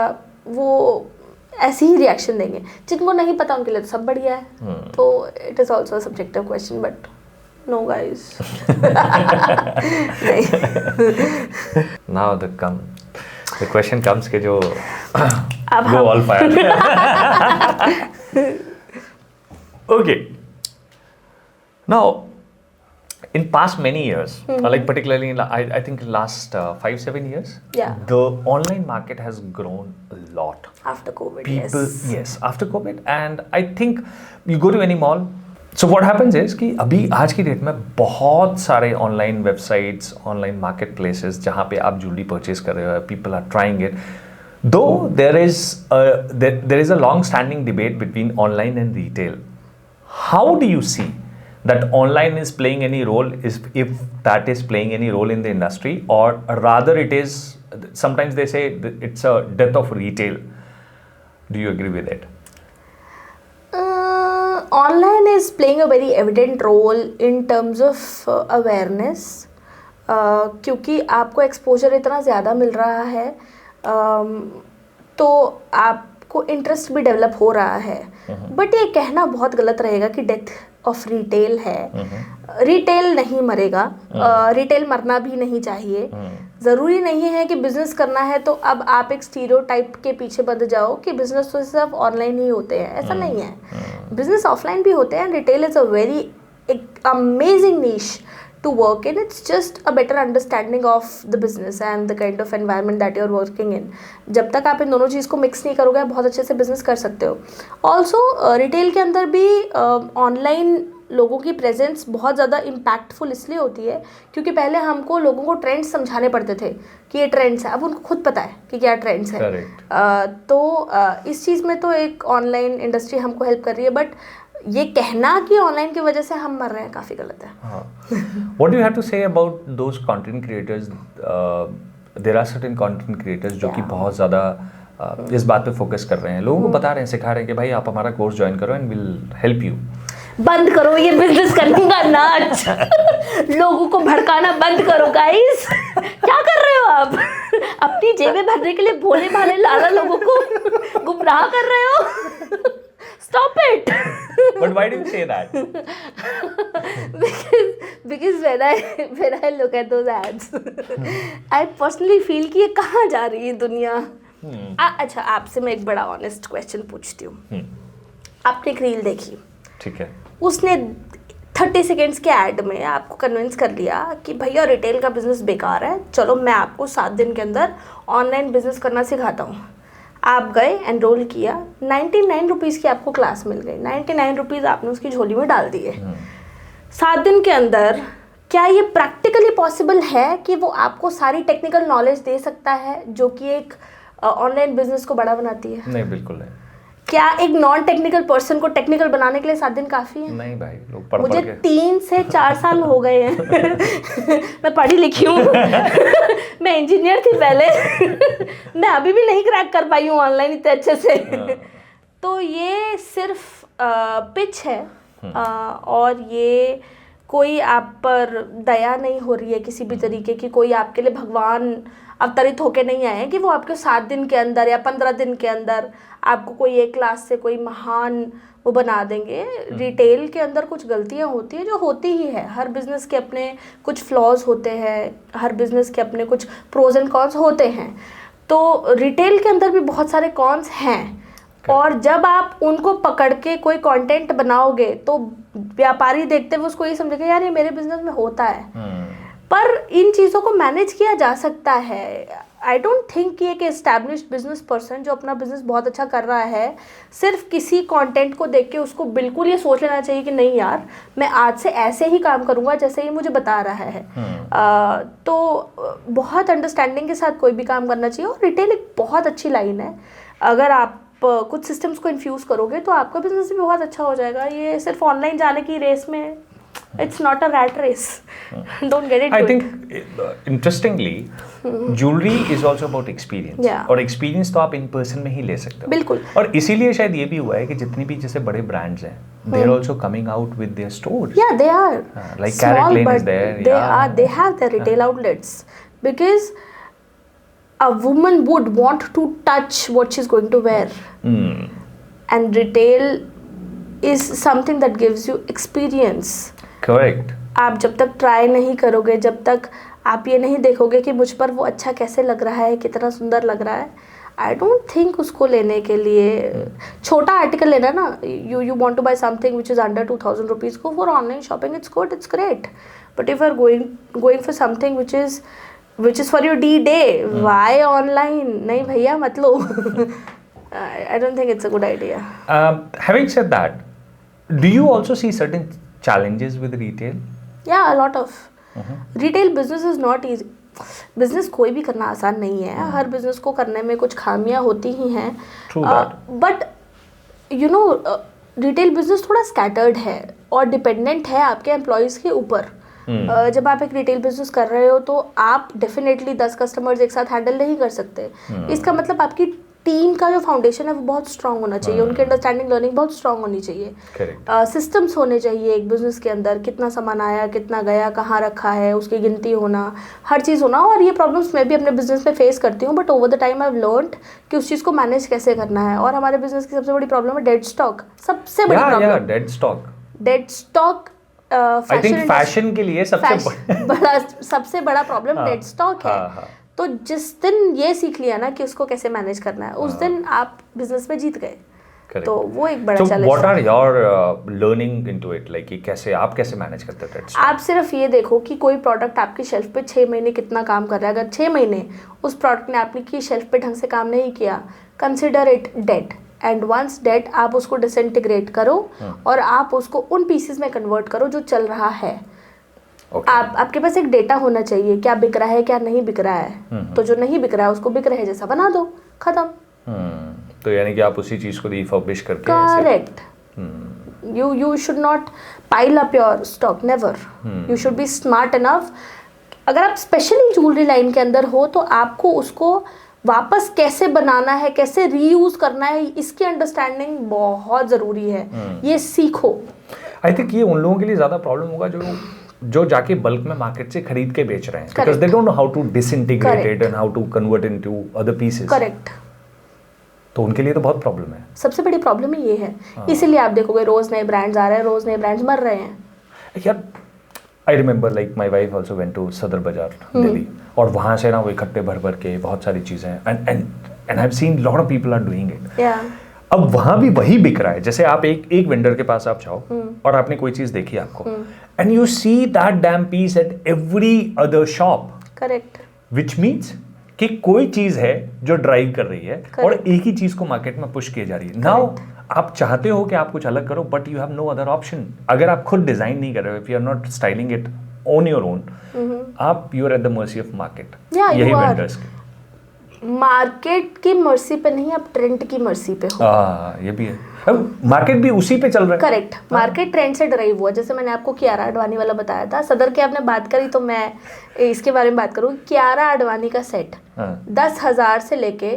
वो ऐसे ही रिएक्शन देंगे। जिनको नहीं पता उनके लिए तो सब बढ़िया है। तो it is also subjective question, but no guys. Now the question comes कि जो go all fire. Okay. Now, in past many years, like particularly in I think last 5-7 years, the online market has grown a lot. After COVID, yes, after COVID, and I think you go to any mall. So what happens is कि अभी आज की date में बहुत सारे online websites, online market places जहाँ पे आप ज्वेलरी परचेज कर रहे हो, पीपल आर ट्राइंग इट। दो there is a long standing debate between online and retail. How do you see that online is playing any role, if that is playing any role in the industry, or rather it is, sometimes they say it's a death of retail. Do you agree with it? Online is playing a very evident role in terms of awareness, क्योंकि आपको exposure इतना ज़्यादा मिल रहा है, तो आपको interest भी develop हो रहा है। बट ये कहना बहुत गलत रहेगा कि डेथ ऑफ रिटेल है। रिटेल नहीं मरेगा, रिटेल मरना भी नहीं चाहिए। ज़रूरी नहीं है कि बिज़नेस करना है तो अब आप एक स्टीरियोटाइप के पीछे बंध जाओ कि बिज़नेस तो सिर्फ ऑनलाइन ही होते हैं। ऐसा नहीं है, बिज़नेस ऑफलाइन भी होते हैं। Retail is a very amazing niche to work in. It's just a better understanding of the business and the kind of environment that you're working in. जब तक आप इन दोनों चीज़ को मिक्स नहीं करोगे, आप बहुत अच्छे से बिजनेस कर सकते हो। ऑल्सो रिटेल के अंदर भी ऑनलाइन लोगों की प्रेजेंस बहुत ज़्यादा इम्पैक्टफुल इसलिए होती है क्योंकि पहले हमको लोगों को ट्रेंड्स समझाने पड़ते थे कि ये ट्रेंड्स है। अब उनको खुद पता है कि क्या ट्रेंड्स है। तो इस चीज़ में तो एक ऑनलाइन इंडस्ट्री हमको हेल्प कर रही है, बट ये कहना कि ऑनलाइन की वजह से हम मर रहे हैं काफ़ी गलत है। What do you have to say about those content creators there are certain content creators जो कि Yeah. बहुत ज़्यादा इस बात पे फोकस कर रहे हैं, लोगों को बता रहे हैं, सिखा रहे हैं कि भाई आप हमारा कोर्स ज्वाइन करो एंड विल हेल्प यू। बंद करो ये बिजनेस करने का नाच। लोगों को भड़काना बंद करो गाइस। क्या कर रहे हो आप? अपनी जेबें भरने के लिए भोले भाले लाला लोगों को गुमराह कर रहे हो। Stop it. But why do you say that? because when I look at those ads, I personally feel कि ये कहाँ जा रही है दुनिया। अच्छा, आपसे मैं एक बड़ा ऑनेस्ट क्वेश्चन पूछती हूँ। आपने एक रील देखी, ठीक है, उसने 30 सेकेंड्स के ऐड में आपको कन्विंस कर लिया कि भैया रिटेल का बिजनेस बेकार है, चलो मैं आपको 7 दिन के अंदर ऑनलाइन बिजनेस करना सिखाता हूँ। आप गए, एनरोल किया, 99 रुपीज़ की आपको क्लास मिल गई, 99 रुपीज़ आपने उसकी झोली में डाल दिए। 7 दिन के अंदर क्या ये प्रैक्टिकली पॉसिबल है कि वो आपको सारी टेक्निकल नॉलेज दे सकता है जो कि एक ऑनलाइन बिजनेस को बड़ा बनाती है? नहीं, बिल्कुल नहीं। क्या एक नॉन टेक्निकल पर्सन को टेक्निकल बनाने के लिए 7 दिन काफ़ी है? नहीं भाई, लोग पढ़ मुझे के 3 से 4 साल हो गए हैं। मैं पढ़ी लिखी हूँ। मैं इंजीनियर थी पहले। मैं अभी भी नहीं क्रैक कर पाई हूँ ऑनलाइन इतने अच्छे से। तो ये सिर्फ पिच है, और ये कोई आप पर दया नहीं हो रही है किसी भी तरीके की। कोई आपके लिए भगवान अवतरित होके नहीं आए हैं कि वो आपके 7 दिन के अंदर या 15 दिन के अंदर आपको कोई एक क्लास से कोई महान वो बना देंगे। रिटेल के अंदर कुछ गलतियां होती हैं जो होती ही है। हर बिज़नेस के अपने कुछ फ्लॉज होते हैं, हर बिज़नेस के अपने कुछ प्रोज एंड कॉन्स होते हैं। तो रिटेल के अंदर भी बहुत सारे कॉन्स हैं, और जब आप उनको पकड़ के कोई कंटेंट बनाओगे तो व्यापारी देखते हुए उसको ये समझेगा यार ये मेरे बिजनेस में होता है। पर इन चीज़ों को मैनेज किया जा सकता है। आई डोंट थिंक कि एक एस्टैब्लिश्ड बिजनेस पर्सन जो अपना बिजनेस बहुत अच्छा कर रहा है, सिर्फ किसी कंटेंट को देख के उसको बिल्कुल ये सोच लेना चाहिए कि नहीं यार मैं आज से ऐसे ही काम करूँगा जैसे ये मुझे बता रहा है। तो बहुत अंडरस्टैंडिंग के साथ कोई भी काम करना चाहिए। और रिटेल एक बहुत अच्छी लाइन है, अगर आप कुछ सिस्टम्स को इन्फ्यूज़ करोगे तो आपका बिजनेस भी बहुत अच्छा हो जाएगा। ये सिर्फ ऑनलाइन जाने की रेस में, it's not a rat race. Don't get into it. I think interestingly, jewelry is also about experience. Yeah. और experience तो आप in person में ही ले सकते हो। बिल्कुल। और इसीलिए शायद ये भी हुआ है कि जितनी भी जैसे बड़े brands हैं, they're also coming out with their stores. Yeah, they are. Like Carrot Lane is there. They are. They have their retail outlets because a woman would want to touch what she's going to wear. And retail is something that gives you experience. Correct. आप जब तक try नहीं करोगे, जब तक आप ये नहीं देखोगे कि मुझ पर वो अच्छा कैसे लग रहा है, कितना सुंदर लग रहा है, आई डोंट थिंक उसको लेने के लिए छोटा आर्टिकल लेना ना, you want to buy something which is under 2000 rupees, go for online shopping, it's good, it's great. But if are going for something which is for your day, why online? नहीं भैया मत लो। I don't think it's a good idea. Having said that, do you also see certain challenges with retail? Yeah, a lot of. Retail business is not easy. Business कोई भी करना आसान नहीं है। हर बिजनेस को करने में कुछ खामियां होती ही हैं। But you know retail business थोड़ा स्कैटर्ड है और डिपेंडेंट है आपके एम्प्लॉयज़ के ऊपर। जब आप एक रिटेल बिजनेस कर रहे हो तो आप डेफिनेटली 10 कस्टमर्स एक साथ हैंडल नहीं कर सकते। इसका मतलब आपकी टीम का जो फाउंडेशन है वो बहुत स्ट्रांग होना चाहिए, उनकी अंडरस्टैंडिंग लर्निंग बहुत स्ट्रांग होनी चाहिए, सिस्टम्स होने चाहिए एक बिजनेस के अंदर, कितना सामान आया, कितना गया, कहाँ रखा है, उसकी गिनती होना, हर चीज़ होना। और ये प्रॉब्लम्स मैं भी अपने बिजनेस में फेस करती हूँ, but over the time I have learned कि उस चीज़ को मैनेज कैसे करना है। और हमारे बिजनेस की सबसे बड़ी प्रॉब्लम है डेड स्टॉक। सबसे बड़ी प्रॉब्लम डेड स्टॉक। आई थिंक फैशन के लिए सबसे बड़ा प्रॉब्लम डेड स्टॉक है। तो जिस दिन ये सीख लिया ना कि उसको कैसे मैनेज करना है, उस दिन आप बिजनेस में जीत गए। तो वो एक बड़ा चैलेंज है। What are your learning into it, like कैसे आप कैसे मैनेज करते हैं? आप सिर्फ ये देखो कि कोई प्रोडक्ट आपकी शेल्फ पे 6 महीने कितना काम कर रहा है। अगर 6 महीने उस प्रोडक्ट ने आपकी शेल्फ पे ढंग से काम नहीं किया, consider it dead. And once dead, आप उसको डिसइंटीग्रेट करो और आप उसको उन पीसेस में कन्वर्ट करो जो चल रहा है। आपके पास एक डेटा होना चाहिए, क्या बिक रहा है, क्या नहीं बिक रहा है। तो जो नहीं बिक रहा है उसको बिक रहे जैसा बना दो, खत्म। तो यानी कि आप उसी चीज को रिफर्बिश करके। Correct. you should not pile up your stock, never. You should be smart enough अगर आप स्पेशली ज्वेलरी लाइन के अंदर हो तो आपको उसको वापस कैसे बनाना है, कैसे रीयूज करना है, इसकी अंडरस्टैंडिंग बहुत ज़रूरी है। ये सीखो। आई थिंक ये उन लोगों के लिए ज़्यादा प्रॉब्लम होगा जो जाके बल्क में मार्केट से खरीद के बेच रहे हैं, because they don't know how to disintegrate it and how to convert into other pieces. Correct. तो उनके लिए तो बहुत प्रॉब्लम है। सबसे बड़ी प्रॉब्लम ही ये है। इसीलिए आप देखोगे रोज नए ब्रांड्स आ रहे हैं, रोज नए ब्रांड्स मर रहे हैं। यार I remember like my wife also went to Sadar Bazaar Delhi, और वहाँ से ना वो इकट्ठे भर भर के बहुत सारी चीज़ें and I have seen lot of people are doing it. अब वहाँ भी वही बिक रहा है। जैसे आप एक वेंडर के पास आप जाओ और आपने कोई चीज़ देखी आपको, and you see that damn piece at every other shop. Correct. Which means कि कोई चीज़ है जो ड्राइव कर रही है और एक ही चीज़ को मार्केट में पुश की जा रही है। नाउ आप चाहते हो कि आप कुछ अलग करो, but you have no other option. अगर आप खुद डिजाइन नहीं कर रहे हो, if you are not styling it on your own, आप you are at the mercy of market. यही वेंडर्स की मार्केट की मर्सी पे नहीं, आप ट्रेंड की मर्सी पे हो। ये भी है। अब मार्केट भी उसी पे चल रहा है। करेक्ट। मार्केट ट्रेंड से ड्राइव हुआ। जैसे मैंने आपको कियारा आडवाणी वाला बताया था, सदर की आपने बात करी तो मैं इसके बारे में बात करूँ। कियारा आडवाणी का सेट 10,000 से लेके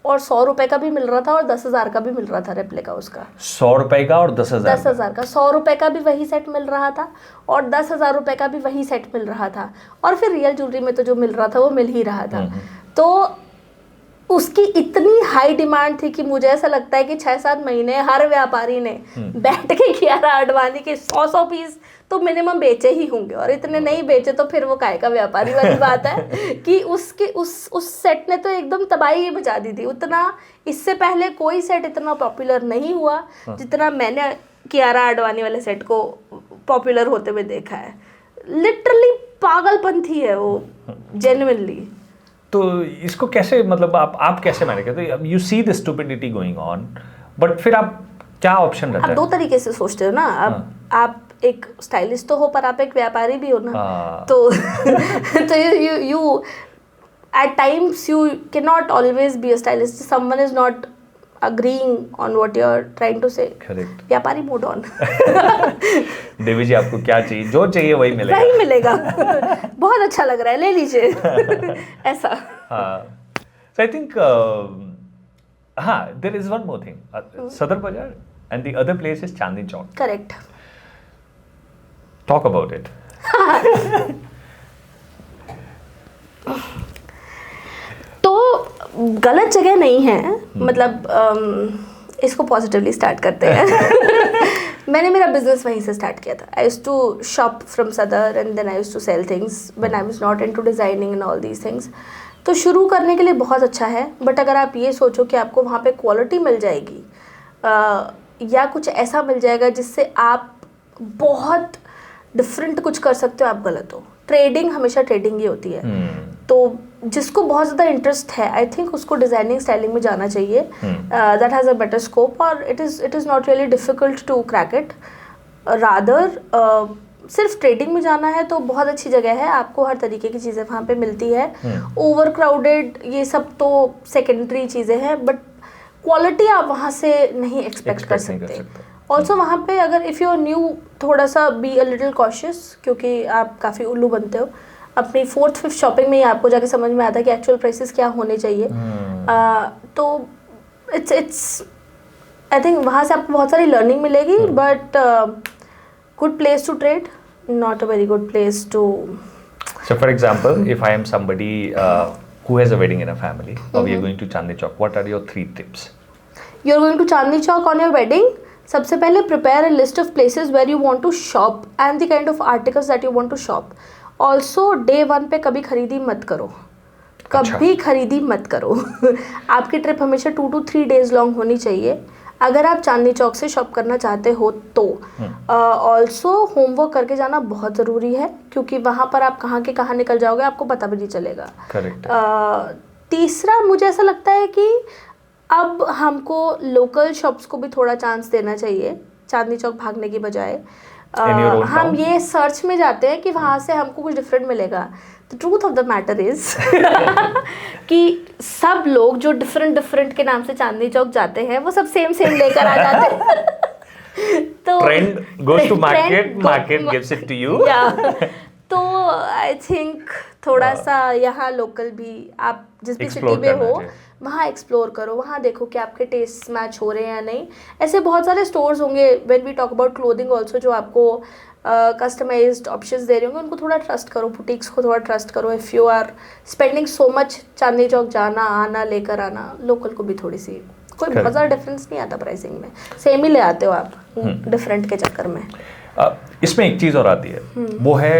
और 100 रुपए का भी मिल रहा था और 10,000 का भी मिल रहा था रेप्लिका उसका। 100 रुपए का और 10,000 का। 100 रुपए का भी वही सेट मिल रहा था और 10,000 रुपए का भी वही सेट मिल रहा था। और फिर रियल ज्वेलरी में तो जो मिल रहा था वो मिल ही रहा था। तो उसकी इतनी हाई डिमांड थी कि मुझे ऐसा लगता है कि 6-7 महीने हर व्यापारी ने बैठ के कियारा आडवाणी के 100 पीस तो मिनिमम बेचे ही होंगे, और इतने नहीं बेचे तो फिर वो काय का व्यापारी वाली बात है कि उसके उस सेट ने तो एकदम तबाही मचा दी थी। उतना इससे पहले कोई सेट इतना पॉपुलर नहीं हुआ जितना मैंने कियारा आडवाणी वाले सेट को पॉपुलर होते हुए देखा है। लिटरली पागलपंथी है वो, जेन्युइनली। तो इसको कैसे, मतलब आप कैसे मैनेज करते हो? You see the stupidity going on, but फिर आप क्या ऑप्शन रहता है? आप दो तरीके से सोचते हो ना। अब आप एक स्टाइलिस्ट तो हो पर आप एक व्यापारी भी हो ना। तो you at times you can not always be a stylist. Someone is not agreeing on what you're trying to say. Correct. व्यापारी मोड ऑन। देवी जी आपको क्या चाहिए? जो चाहिए वही मिलेगा। वही मिलेगा। बहुत अच्छा लग रहा है, ले लीजिए। ऐसा। So I think there is one more thing. Sadar Bazaar and the other place is Chandni Chowk. Correct. Talk about it. तो गलत जगह नहीं है, मतलब इसको पॉजिटिवली स्टार्ट करते हैं। मैंने मेरा बिजनेस वहीं से स्टार्ट किया था। I used to shop from Sadar and then I used to sell things when I was not into designing and all these things. तो शुरू करने के लिए बहुत अच्छा है, बट अगर आप ये सोचो कि आपको वहाँ पे क्वालिटी मिल जाएगी या कुछ ऐसा मिल जाएगा जिससे आप बहुत डिफरेंट कुछ कर सकते हो, आप गलत हो। ट्रेडिंग हमेशा ट्रेडिंग ही होती है। तो जिसको बहुत ज़्यादा इंटरेस्ट है, आई थिंक उसको डिज़ाइनिंग स्टाइलिंग में जाना चाहिए। That has a better scope और it is not really difficult to crack it. Rather सिर्फ ट्रेडिंग में जाना है तो बहुत अच्छी जगह है, आपको हर तरीके की चीज़ें वहाँ पे मिलती है। ओवर क्राउडेड ये सब तो सेकेंडरी चीज़ें हैं, बट क्वालिटी आप वहाँ से नहीं एक्सपेक्ट कर सकते। ऑल्सो वहाँ पे अगर इफ़ यू आर न्यू, थोड़ा सा बी अ लिटिल कॉशियस, क्योंकि आप काफ़ी उल्लू बनते हो। अपनी 4th-5th शॉपिंग में ही आपको जाके समझ में आता है कि एक्चुअल प्राइसेस क्या होने चाहिए। तो इट्स आई थिंक वहाँ से आपको बहुत सारी लर्निंग मिलेगी, but good place to trade, not a very good place to. So for example, if I am somebody who has a wedding in a family, or we are going to Chandni Chowk, what are your 3 tips? You are going to Chandni Chowk on your wedding. सबसे पहले prepare a list of places where you want to shop and the kind of articles that you want to shop. Also day 1 पे कभी खरीदी मत करो, कभी खरीदी मत करो। आपकी ट्रिप हमेशा 2 to 3 days लॉन्ग होनी चाहिए अगर आप चांदनी चौक से शॉप करना चाहते हो तो। ऑल्सो होमवर्क करके जाना बहुत ज़रूरी है, क्योंकि वहाँ पर आप कहाँ के कहाँ निकल जाओगे आपको पता भी नहीं चलेगा। तीसरा, मुझे ऐसा लगता है कि अब हमको लोकल शॉप्स को भी थोड़ा चांस देना चाहिए चांदनी चौक भागने की बजाय। हम ये सर्च में जाते हैं कि वहाँ से हमको कुछ डिफरेंट मिलेगा। The truth of the matter is कि सब लोग जो डिफरेंट के नाम से चांदनी चौक जाते हैं वो सब सेम लेकर आ जाते हैं। तो trend goes to market, market gives it to you. तो आई थिंक थोड़ा सा यहाँ लोकल भी आप जिस भी सिटी में हो वहाँ एक्सप्लोर करो, वहाँ देखो कि आपके टेस्ट मैच हो रहे हैं या नहीं। ऐसे बहुत सारे स्टोर्स होंगे when we talk about clothing also जो आपको कस्टमाइज्ड ऑप्शंस दे रहे होंगे, उनको थोड़ा ट्रस्ट करो, बुटीक्स को थोड़ा ट्रस्ट करो। If you are spending so much Chandni Chowk जाना आना लेकर आना, लोकल को भी थोड़ी सी कोई बहुत ज़्यादा डिफरेंस नहीं आता प्राइसिंग में, सेम ही ले आते हो आप डिफरेंट के चक्कर में। इसमें एक चीज़ और आती है, वो है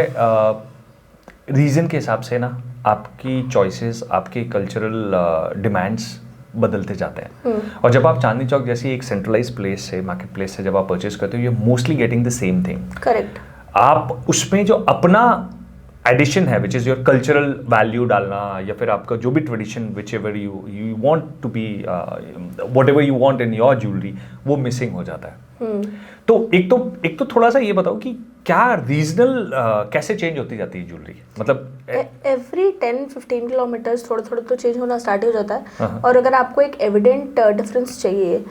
रीजन के हिसाब से ना आपकी चॉइसेस, आपके कल्चरल डिमांड्स बदलते जाते हैं। और जब आप चांदनी चौक जैसी एक सेंट्रलाइज प्लेस से, मार्केट प्लेस से जब आप परचेज करते हो, you mostly getting the same thing. Correct. आप उसमें जो अपना एडिशन है which is your cultural value डालना, या फिर आपका जो भी tradition whichever you want to be whatever you want in your jewellery, वो मिसिंग हो जाता है। तो एक तो थोड़ा सा ये बताओ कि क्या रीजनल कैसे चेंज होती जाती है ज्वेलरी, मतलब एवरी 10-15 किलोमीटर्स थोड़ा थोड़ा तो चेंज होना स्टार्ट हो जाता है। और अगर आपको एक एविडेंट डिफरेंस चाहिए,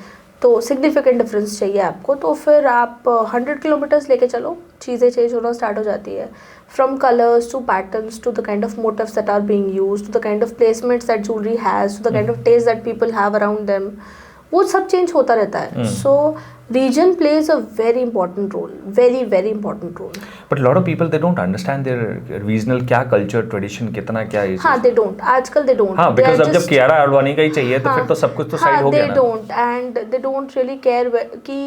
तो सिग्निफिकेंट डिफरेंस चाहिए आपको, तो फिर आप 100 किलोमीटर्स लेके चलो, चीज़ें चेंज होना स्टार्ट हो जाती है। From colours to patterns to the kind of motifs that are being used, to the kind of placements that jewellery has, to the kind of taste that people have around them, वो सब change होता रहता है। सो region plays a very important role, very important role. But a lot of people, they don't understand their regional क्या culture, tradition कितना क्या है। हाँ, they don't, आजकल they don't। हाँ, because अब जब कियारा आडवाणी का ही चाहिए तो फिर तो सब कुछ तो साइड हो गया ना। They don't, and they don't really care कि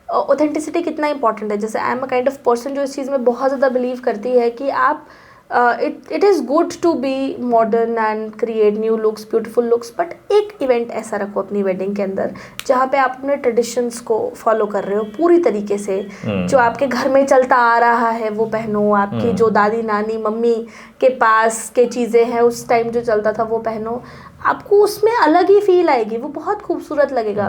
ऑथेंटिसिटी कितना इंपॉर्टेंट है। जैसे आई am a kind of person जो इस चीज़ में बहुत ज़्यादा बिलीव करती है कि आप it is good to be modern and create new looks, beautiful looks, but एक इवेंट ऐसा रखो अपनी वेडिंग के अंदर जहाँ पे आप अपने ट्रेडिशंस को फॉलो कर रहे हो पूरी तरीके से। जो आपके घर में चलता आ रहा है वो पहनो, आपकी जो दादी नानी मम्मी के पास के चीज़ें हैं उस टाइम जो चलता था वो पहनो, आपको उसमें अलग ही फील आएगी, वो बहुत खूबसूरत लगेगा।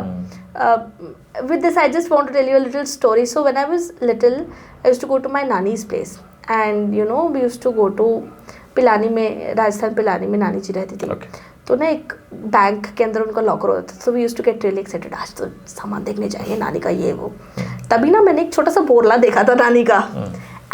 With this I just want to tell you a little story. So when I was little I used to go to my nani's place and you know we used to go to Pilani में, राजस्थान पिलानी में नानी जी रहती थी। तो ना एक bank के अंदर उनका लॉकर होता था, तो we used to get really excited, आज तो सामान देखने जाएंगे नानी का ये वो। तभी ना मैंने एक छोटा सा बोरला देखा था नानी का,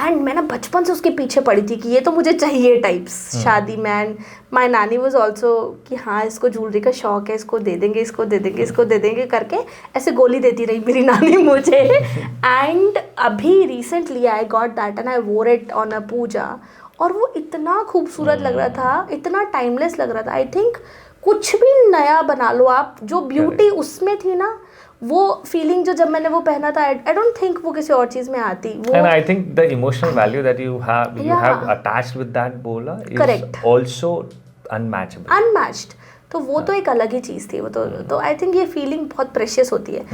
एंड मैं ना बचपन से उसके पीछे पड़ी थी कि ये तो मुझे चाहिए टाइप्स शादी में। एंड माय नानी वाज आल्सो कि हाँ इसको ज्वेलरी का शौक है, इसको दे देंगे, इसको दे देंगे, इसको दे देंगे करके ऐसे गोली देती रही मेरी नानी मुझे। एंड अभी recently I got that and I वोर इट ऑन अ पूजा, और वो इतना खूबसूरत लग रहा था, इतना टाइमलेस लग रहा था। आई थिंक कुछ भी नया बना लो आप, जो ब्यूटी उसमें थी ना, वो फीलिंग जो जब मैंने वो पहना था, आई डोंट थिंक वो किसी और चीज में आती। वो and I think the emotional value that you have attached with that बोला इज आल्सो अनमैच्ड। तो वो तो एक अलग ही चीज़ थी। वो तो आई थिंक ये फीलिंग बहुत प्रेशियस होती है।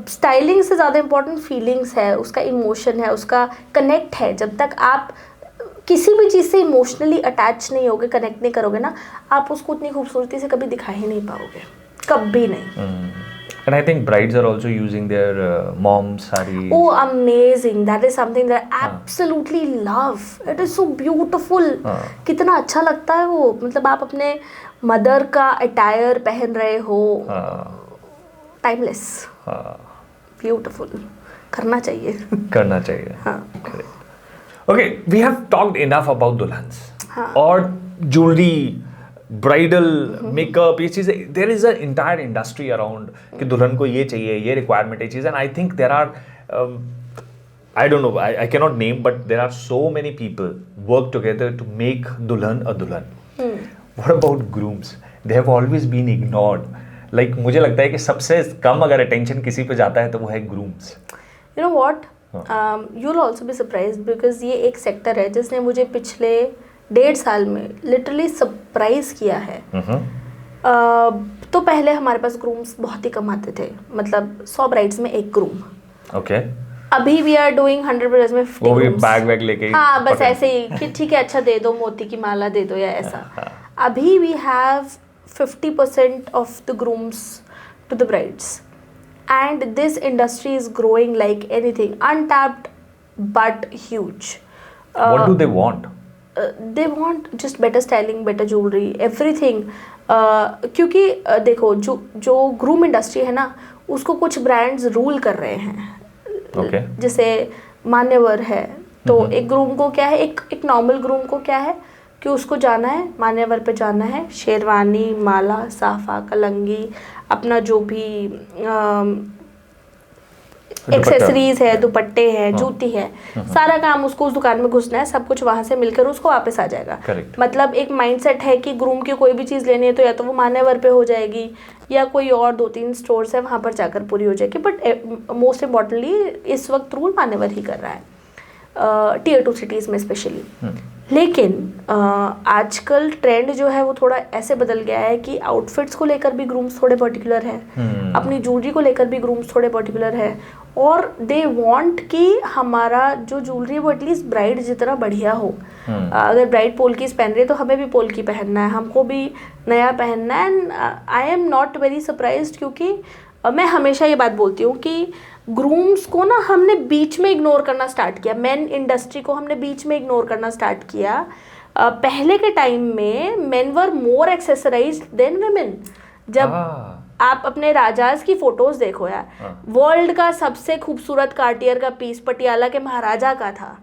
स्टाइलिंग से ज़्यादा इम्पोर्टेंट फीलिंग्स है, उसका इमोशन है, उसका कनेक्ट है। जब तक आप किसी भी चीज़ से इमोशनली अटैच नहीं होगे, कनेक्ट नहीं करोगे ना, आप उसको उतनी खूबसूरती से कभी दिखा ही नहीं पाओगे, कभी नहीं। And I think brides are also using their mom's sarees. Oh, amazing! That is something that I absolutely love. It is so beautiful. कितना अच्छा लगता है वो, मतलब आप अपने मदर का अटायर पहन रहे हो, टाइमलेस, ब्यूटीफुल, करना चाहिए। करना चाहिए। हाँ। Okay, we have talked enough about दुल्हन्स और jewelry, ब्राइडल मेकअप, ये चीज़ें, there is a entire industry around कि दुल्हन को ये चाहिए, ये रिक्वायरमेंट है चीज़। And I think there are, I don't know, I can not name, but there are so many people work together to make दुल्हन अ दुल्हन। What about grooms? They have always been ignored. Like मुझे लगता है कि सबसे कम अगर attention किसी पे जाता है तो वो है grooms. You know what, you will also be surprised because ये एक सेक्टर है जिसने मुझे पिछले 1.5 साल में लिटरली सरप्राइज किया है। तो पहले हमारे पास ग्रूम्स बहुत ही कम आते थे, मतलब 100 ब्राइड्स में एक ग्रूम। ओके। अभी वी आर डूइंग 100 ब्राइड्स में 50 ग्रूम्स। बैग वैग लेके, हाँ बस ऐसे ही कि ठीक है अच्छा दे दो, मोती की माला दे दो या ऐसा। अभी we have 50% of the grooms to the brides, and this industry is growing like anything, untapped but huge. What do they want? they want just better styling, better jewelry, everything. क्योंकि देखो जो ग्रूम इंडस्ट्री है ना, उसको कुछ brands rule कर रहे हैं। Okay. जैसे मान्यवर है, तो एक ग्रूम को क्या है, एक नॉर्मल ग्रूम को क्या है कि उसको जाना है, मान्यवर पे जाना है, शेरवानी, माला, साफा, कलंगी, अपना जो भी एक्सेसरीज है, दुपट्टे हैं, जूती है, सारा काम उसको उस दुकान में घुसना है, सब कुछ वहां से मिलकर उसको वापस आ जाएगा। Correct. मतलब एक माइंडसेट है कि ग्रूम की कोई भी चीज़ लेनी है तो या तो वो मान्यवर पे हो जाएगी या कोई और 2-3 स्टोर्स है वहाँ पर जाकर पूरी हो जाएगी। बट मोस्ट इम्पॉर्टेंटली इस वक्त रूल मान्यवर ही कर रहा है, टियर 2 सिटीज़ में स्पेशली। लेकिन आजकल ट्रेंड जो है वो थोड़ा ऐसे बदल गया है कि आउटफिट्स को लेकर भी ग्रूम्स थोड़े पर्टिकुलर है, अपनी ज्वेलरी को लेकर भी ग्रूम्स थोड़े पर्टिकुलर है, और दे वांट कि हमारा जो ज्वेलरी वो एटलीस्ट ब्राइड जितना बढ़िया हो। अगर ब्राइड पोल्कीज पहन रही है तो हमें भी पोल्की पहनना है, हमको भी नया पहनना है। And I am not very surprised, क्योंकि मैं हमेशा ये बात बोलती हूँ कि ग्रूम्स को ना हमने बीच में इग्नोर करना स्टार्ट किया, मेन इंडस्ट्री को हमने बीच में इग्नोर करना स्टार्ट किया। पहले के टाइम में मेन वर मोर एक्सेसराइज्ड देन वुमेन। जब आप अपने राजाज की फोटोज देखो यार, वर्ल्ड का सबसे खूबसूरत कार्टियर का पीस पटियाला के महाराजा का था।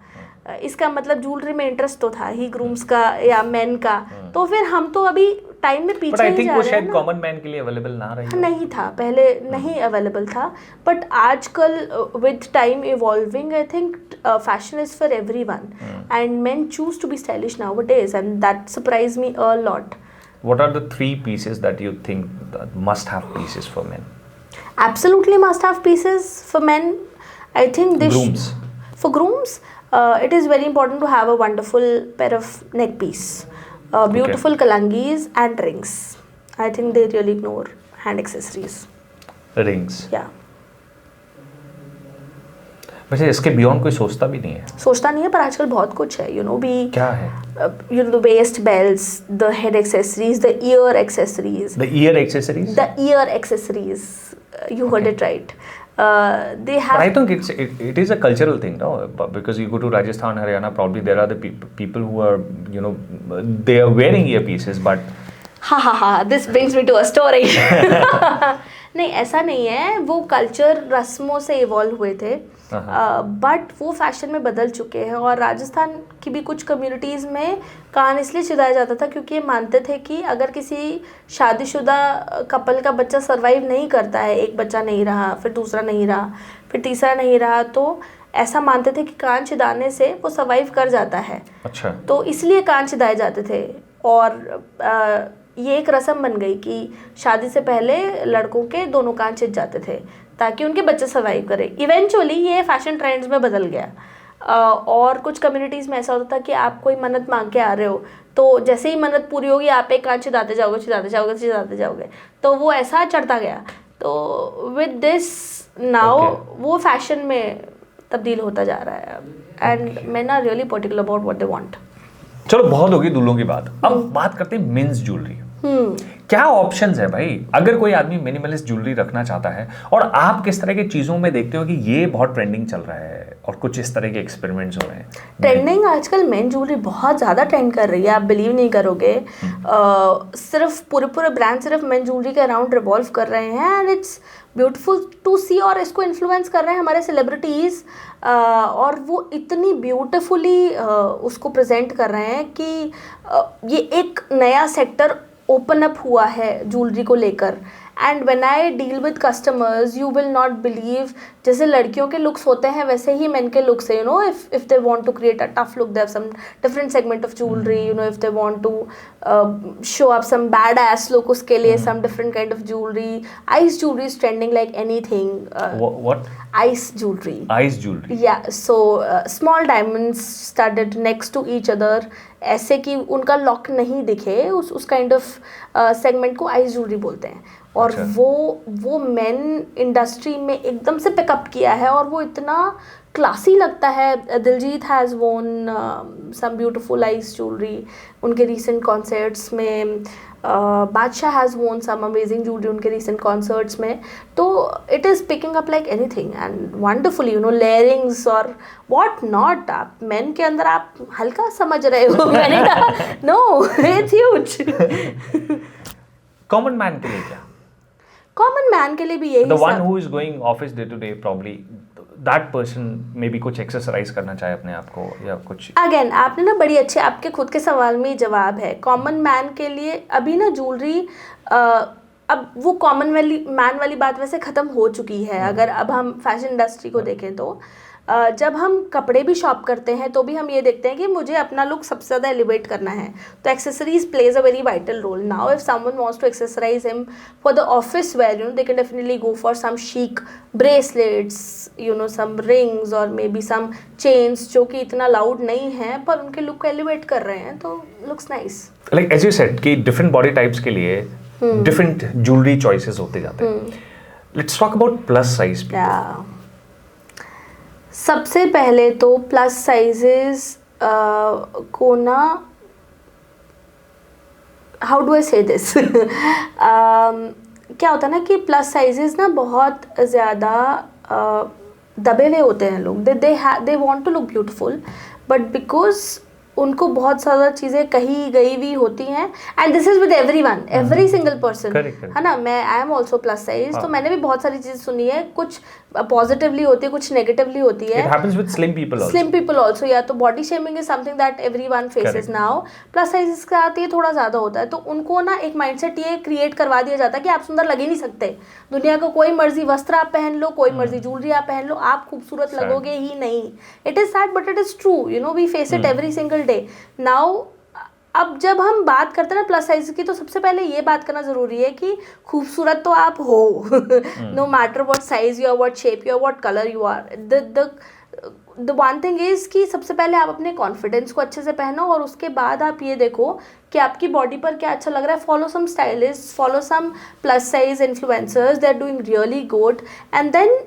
इसका मतलब ज्वेलरी में इंटरेस्ट तो था ही ग्रूम्स का या मेन का। तो फिर हम तो अभी टाइम में पीछे ही जा रहे हैं ना। कॉमन मैन के लिए अवेलेबल ना रही, नहीं था पहले, नहीं अवेलेबल था। बट आजकल with time evolving I think fashion is for everyone and men choose to be stylish nowadays and that surprise me a lot. What are the 3 pieces that you think that must have pieces for men? Absolutely must have pieces for men. I think grooms. For grooms, it is very important to have a wonderful pair of neck piece, beautiful kalangis and rings. I think they really ignore hand accessories. Rings. Yeah. वैसे इसके beyond कोई सोचता भी नहीं है, सोचता नहीं है, पर आजकल बहुत कुछ है, यू नो भी क्या है, you know, the waist belts, the head accessories, the ear accessories. The ear accessories? The ear accessories. You heard it right. They have. But I think it is a cultural thing, no? Because you go to Rajasthan, Haryana, probably there are the people who are, you know, they are wearing earpieces, but. Ha. This brings me to a story. नहीं, ऐसा नहीं है, वो culture रस्मों से evolve हुए थे, but वो फैशन में बदल चुके हैं। और राजस्थान की भी कुछ कम्युनिटीज़ में कान इसलिए छिदाया जाता था क्योंकि ये मानते थे कि अगर किसी शादीशुदा कपल का बच्चा सरवाइव नहीं करता है, एक बच्चा नहीं रहा, फिर दूसरा नहीं रहा, फिर तीसरा नहीं रहा, तो ऐसा मानते थे कि कान छिदाने से वो सर्वाइव कर जाता है। अच्छा। तो इसलिए कान छिदाए जाते थे। और ये एक रस्म बन गई कि शादी से पहले लड़कों के दोनों कान छिद जाते थे ताकि उनके बच्चे सर्वाइव करें। इवेंचुअली ये फैशन ट्रेंड्स में बदल गया। और कुछ कम्युनिटीज़ में ऐसा होता था कि आप कोई मन्नत मांग के आ रहे हो तो जैसे ही मन्नत पूरी होगी आप एक कान छिदाते जाओगे, तो वो ऐसा चढ़ता गया। तो विद दिस नाउ वो फैशन में तब्दील होता जा रहा है and men are really particular about what they want. चलो बहुत होगी दूल्हों की बात, अब बात करते हैं मेंस ज्वेलरी। क्या ऑप्शंस है भाई, अगर कोई आदमी मिनिमलिस्ट ज्वेलरी रखना चाहता है, और आप किस तरह की चीजों में देखते हो कि ये बहुत ट्रेंडिंग चल रहा है और कुछ इस तरह के एक्सपेरिमेंट्स हो रहे हैं? ट्रेंडिंग आजकल मेन ज्वेलरी बहुत ज़्यादा ट्रेंड कर रही है, आप बिलीव नहीं करोगे। सिर्फ पूरे ब्रांड सिर्फ मेन ज्वेलरी के अराउंड रिवॉल्व कर रहे हैं एंड इट्स ब्यूटीफुल टू सी। और इसको इन्फ्लुएंस कर रहे हैं हमारे सेलिब्रिटीज़, और वो इतनी ब्यूटीफुली उसको प्रेजेंट कर रहे हैं कि ये एक नया सेक्टर ओपन अप हुआ है ज्वेलरी को लेकर। And when I deal with customers you will not believe, जैसे लड़कियों के लुक्स होते हैं वैसे ही मेन के लुक्स है। You know if they want to create a tough look they have some different segment of jewellery. You know if they want to show up some badass look, उसके लिए some different kind of jewellery. Ice jewellery is trending like anything. What? Ice jewellery. Ice jewellery, या so small diamonds studded next to each other, ऐसे कि उनका lock नहीं दिखे, उस kind of segment को आइस ज्वेलरी बोलते हैं। और अच्छा। वो मेन इंडस्ट्री में एकदम से पिकअप किया है और वो इतना क्लासी लगता है। Diljit has worn some beautiful ice jewellery उनके रीसेंट कॉन्सर्ट्स में। Badshah has worn some amazing jewellery उनके रीसेंट कॉन्सर्ट्स में। तो it is picking up like anything and wonderfully, you know, layerings और व्हाट नॉट। आप मेन के अंदर आप हल्का समझ रहे हो, मैंने कहा no it's huge. Common man के लिए क्या? कॉमन मैन के लिए भी यही The one who is going office day to day, probably that person may be कुछ एक्सरसाइज करना चाहे अपने आप को या कुछ। अगेन आपने ना बड़ी अच्छी, आपके खुद के सवाल में ही जवाब है। कॉमन मैन के लिए अभी ना ज्वेलरी, अब वो कॉमन मैन वाली बात वैसे ख़त्म हो चुकी है। अगर अब हम फैशन इंडस्ट्री को देखें तो जब हम कपड़े भी शॉप करते हैं तो भी हम ये देखते हैं कि मुझे अपना लुक सबसे ज़्यादा एलिवेट करना है, तो accessories plays a very vital role. Now if someone wants to accessorise him for the office wear, they can definitely go for some chic bracelets, some rings और मे बी सम चेन्स जो कि इतना loud नहीं है पर उनके look को elevate कर रहे हैं, तो looks nice. Like as you said कि डिफरेंट बॉडी टाइप्स के लिए डिफरेंट ज्वेलरी चॉइसेस होते जाते हैं। Let's talk about plus size people. सबसे पहले तो प्लस साइजेस को ना, हाउ डू आई से दिस, क्या होता है ना कि प्लस साइजेस ना बहुत ज़्यादा दबे हुए होते हैं लोग। They want to look beautiful but because उनको बहुत ज़्यादा चीज़ें कही गई हुई होती हैं, and this is with everyone, every single person, है ना। मैं I am also plus size, तो मैंने भी बहुत सारी चीज़ें सुनी है, कुछ पॉजिटिवली होती है, कुछ नेगेटिवली होती है। It happens with slim people also, या तो body shaming is something that everyone faces now. Plus size के साथ ये थोड़ा ज़्यादा होता है, तो उनको ना एक माइंडसेट ये क्रिएट करवा दिया जाता है कि आप सुंदर लग ही नहीं सकते। दुनिया का कोई मर्जी वस्त्र आप पहन लो, कोई मर्जी ज्वेलरी आप पहन लो, आप खूबसूरत लगोगे ही नहीं। It is sad but it is true, we face it every single day now. अब जब हम बात करते हैं ना प्लस साइज की, तो सबसे पहले ये बात करना ज़रूरी है कि खूबसूरत तो आप हो, no matter what size you are, what shape you are, what colour you are. The one thing is कि सबसे पहले आप अपने कॉन्फिडेंस को अच्छे से पहनो और उसके बाद आप ये देखो कि आपकी बॉडी पर क्या अच्छा लग रहा है। Follow some stylist, follow some plus size influencers, they are doing really good, and then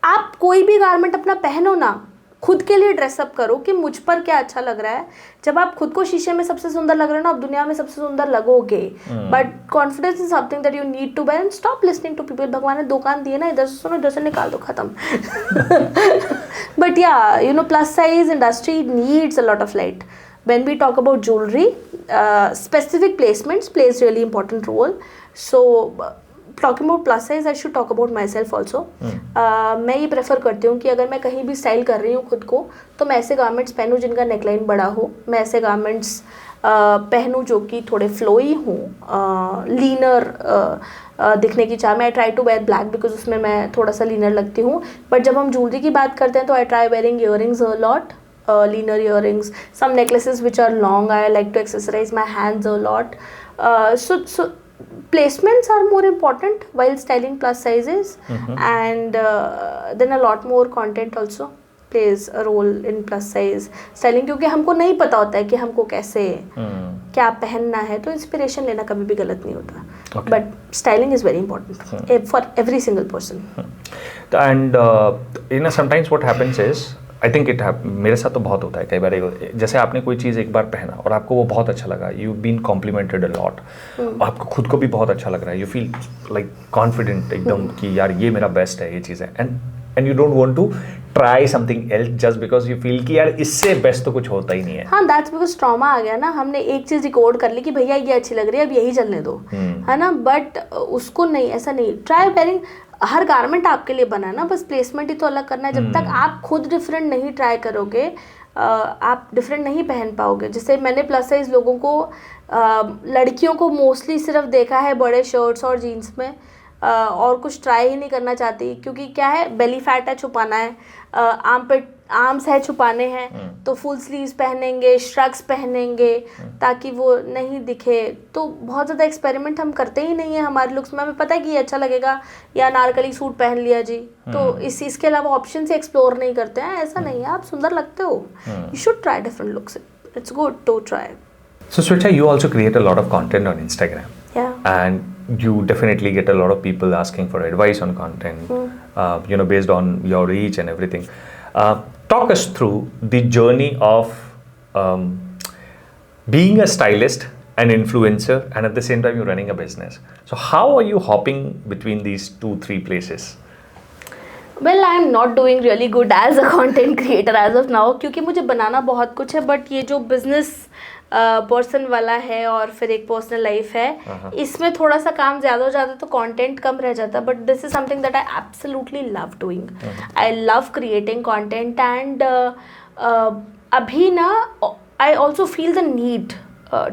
आप कोई भी गारमेंट अपना पहनो ना, खुद के लिए ड्रेसअप करो कि मुझ पर क्या अच्छा लग रहा है। जब आप खुद को शीशे में सबसे सुंदर लग रहे हो ना, आप दुनिया में सबसे सुंदर लगोगे। But confidence is something that you need to ban. Stop listening to people. भगवान ने दुकान दिए ना, इधर से सुनो, इधर से निकाल दो, खत्म। बट या plus size industry needs a lot of light. When we talk about jewelry, specific placements plays really important role. So talking about plus size, I should talk about myself also. मैं ये prefer करती हूँ कि अगर मैं कहीं भी style कर रही हूँ खुद को, तो मैं ऐसे गारमेंट्स पहनूँ जिनका नेकलाइन बड़ा हो, मैं ऐसे गारमेंट्स पहनूँ जो कि थोड़े फ्लोई हों, लीनर दिखने की चाह। मैं try to wear black because उसमें मैं थोड़ा सा लीनर लगती हूँ. बट जब हम ज्वेलरी की बात करते हैं तो I try wearing earrings a lot. Leaner earrings, some necklaces which are long. I like to accessorize my hands a lot. So placements are more important while styling plus sizes, and then a lot more content also plays a role in plus size styling, क्योंकि हमको नहीं पता होता है कि हमको कैसे क्या पहनना है, तो इंस्पिरेशन लेना कभी भी गलत नहीं होता. But styling is very important for every single person. And sometimes what happens is, I think मेरे साथ तो बहुत होता है कई बार, जैसे आपने कोई चीज़ एक बार पहना और आपको वो बहुत अच्छा लगा, you been complimented a lot, आपको खुद को भी बहुत अच्छा लग रहा है, यू फील लाइक कॉन्फिडेंट एकदम कि यार ये मेरा बेस्ट है, ये चीज़ है, and you don't want to try something else just because you feel कि यार इससे बेस्ट तो कुछ होता ही नहीं है. हाँ, दैट्स बिकॉज ट्रॉमा आ गया ना. हमने एक चीज़ रिकॉर्ड कर ली कि भैया ये अच्छी लग रही है, अब यही चलने दो, है ना. बट उसको नहीं, ऐसा नहीं. ट्राई वेयरिंग, हर गारमेंट आपके लिए बना है ना, बस प्लेसमेंट ही तो अलग करना है. जब तक आप खुद डिफरेंट नहीं ट्राई करोगे, आप डिफरेंट नहीं पहन पाओगे. जैसे मैंने प्लस साइज लोगों को, लड़कियों को मोस्टली सिर्फ देखा है बड़े शर्ट्स और जीन्स में, और कुछ ट्राई ही नहीं करना चाहती, क्योंकि क्या है, बेली फैट है, छुपाना है, आर्म्स है, छुपाने हैं, तो फुल स्लीव्स पहनेंगे, श्रग्स पहनेंगे ताकि वो नहीं दिखे. तो बहुत ज़्यादा एक्सपेरिमेंट हम करते ही नहीं है हमारे लुक्स में. हमें पता है कि ये अच्छा लगेगा, या अनारकली सूट पहन लिया जी, तो इसके अलावा ऑप्शन से एक्सप्लोर नहीं करते हैं. ऐसा नहीं है, आप सुंदर लगते हो, you should try different looks. It's good to try. So Swechha, you also create a lot of content on Instagram. Yeah. And you definitely get a lot of people asking for advice on content, based on your reach and everything. Talk us through the journey of being a stylist, an influencer, and at the same time you're running a business. So how are you hopping between these 2-3 places? Well, I am not doing really good as a content creator as of now, क्योंकि मुझे बनाना बहुत कुछ है, but ये जो business person वाला है और फिर एक पर्सनल लाइफ है, इसमें थोड़ा सा काम ज़्यादा हो जाता तो कंटेंट कम रह जाता, but this is something that I absolutely love doing. I love creating content and अभी ना I also feel the need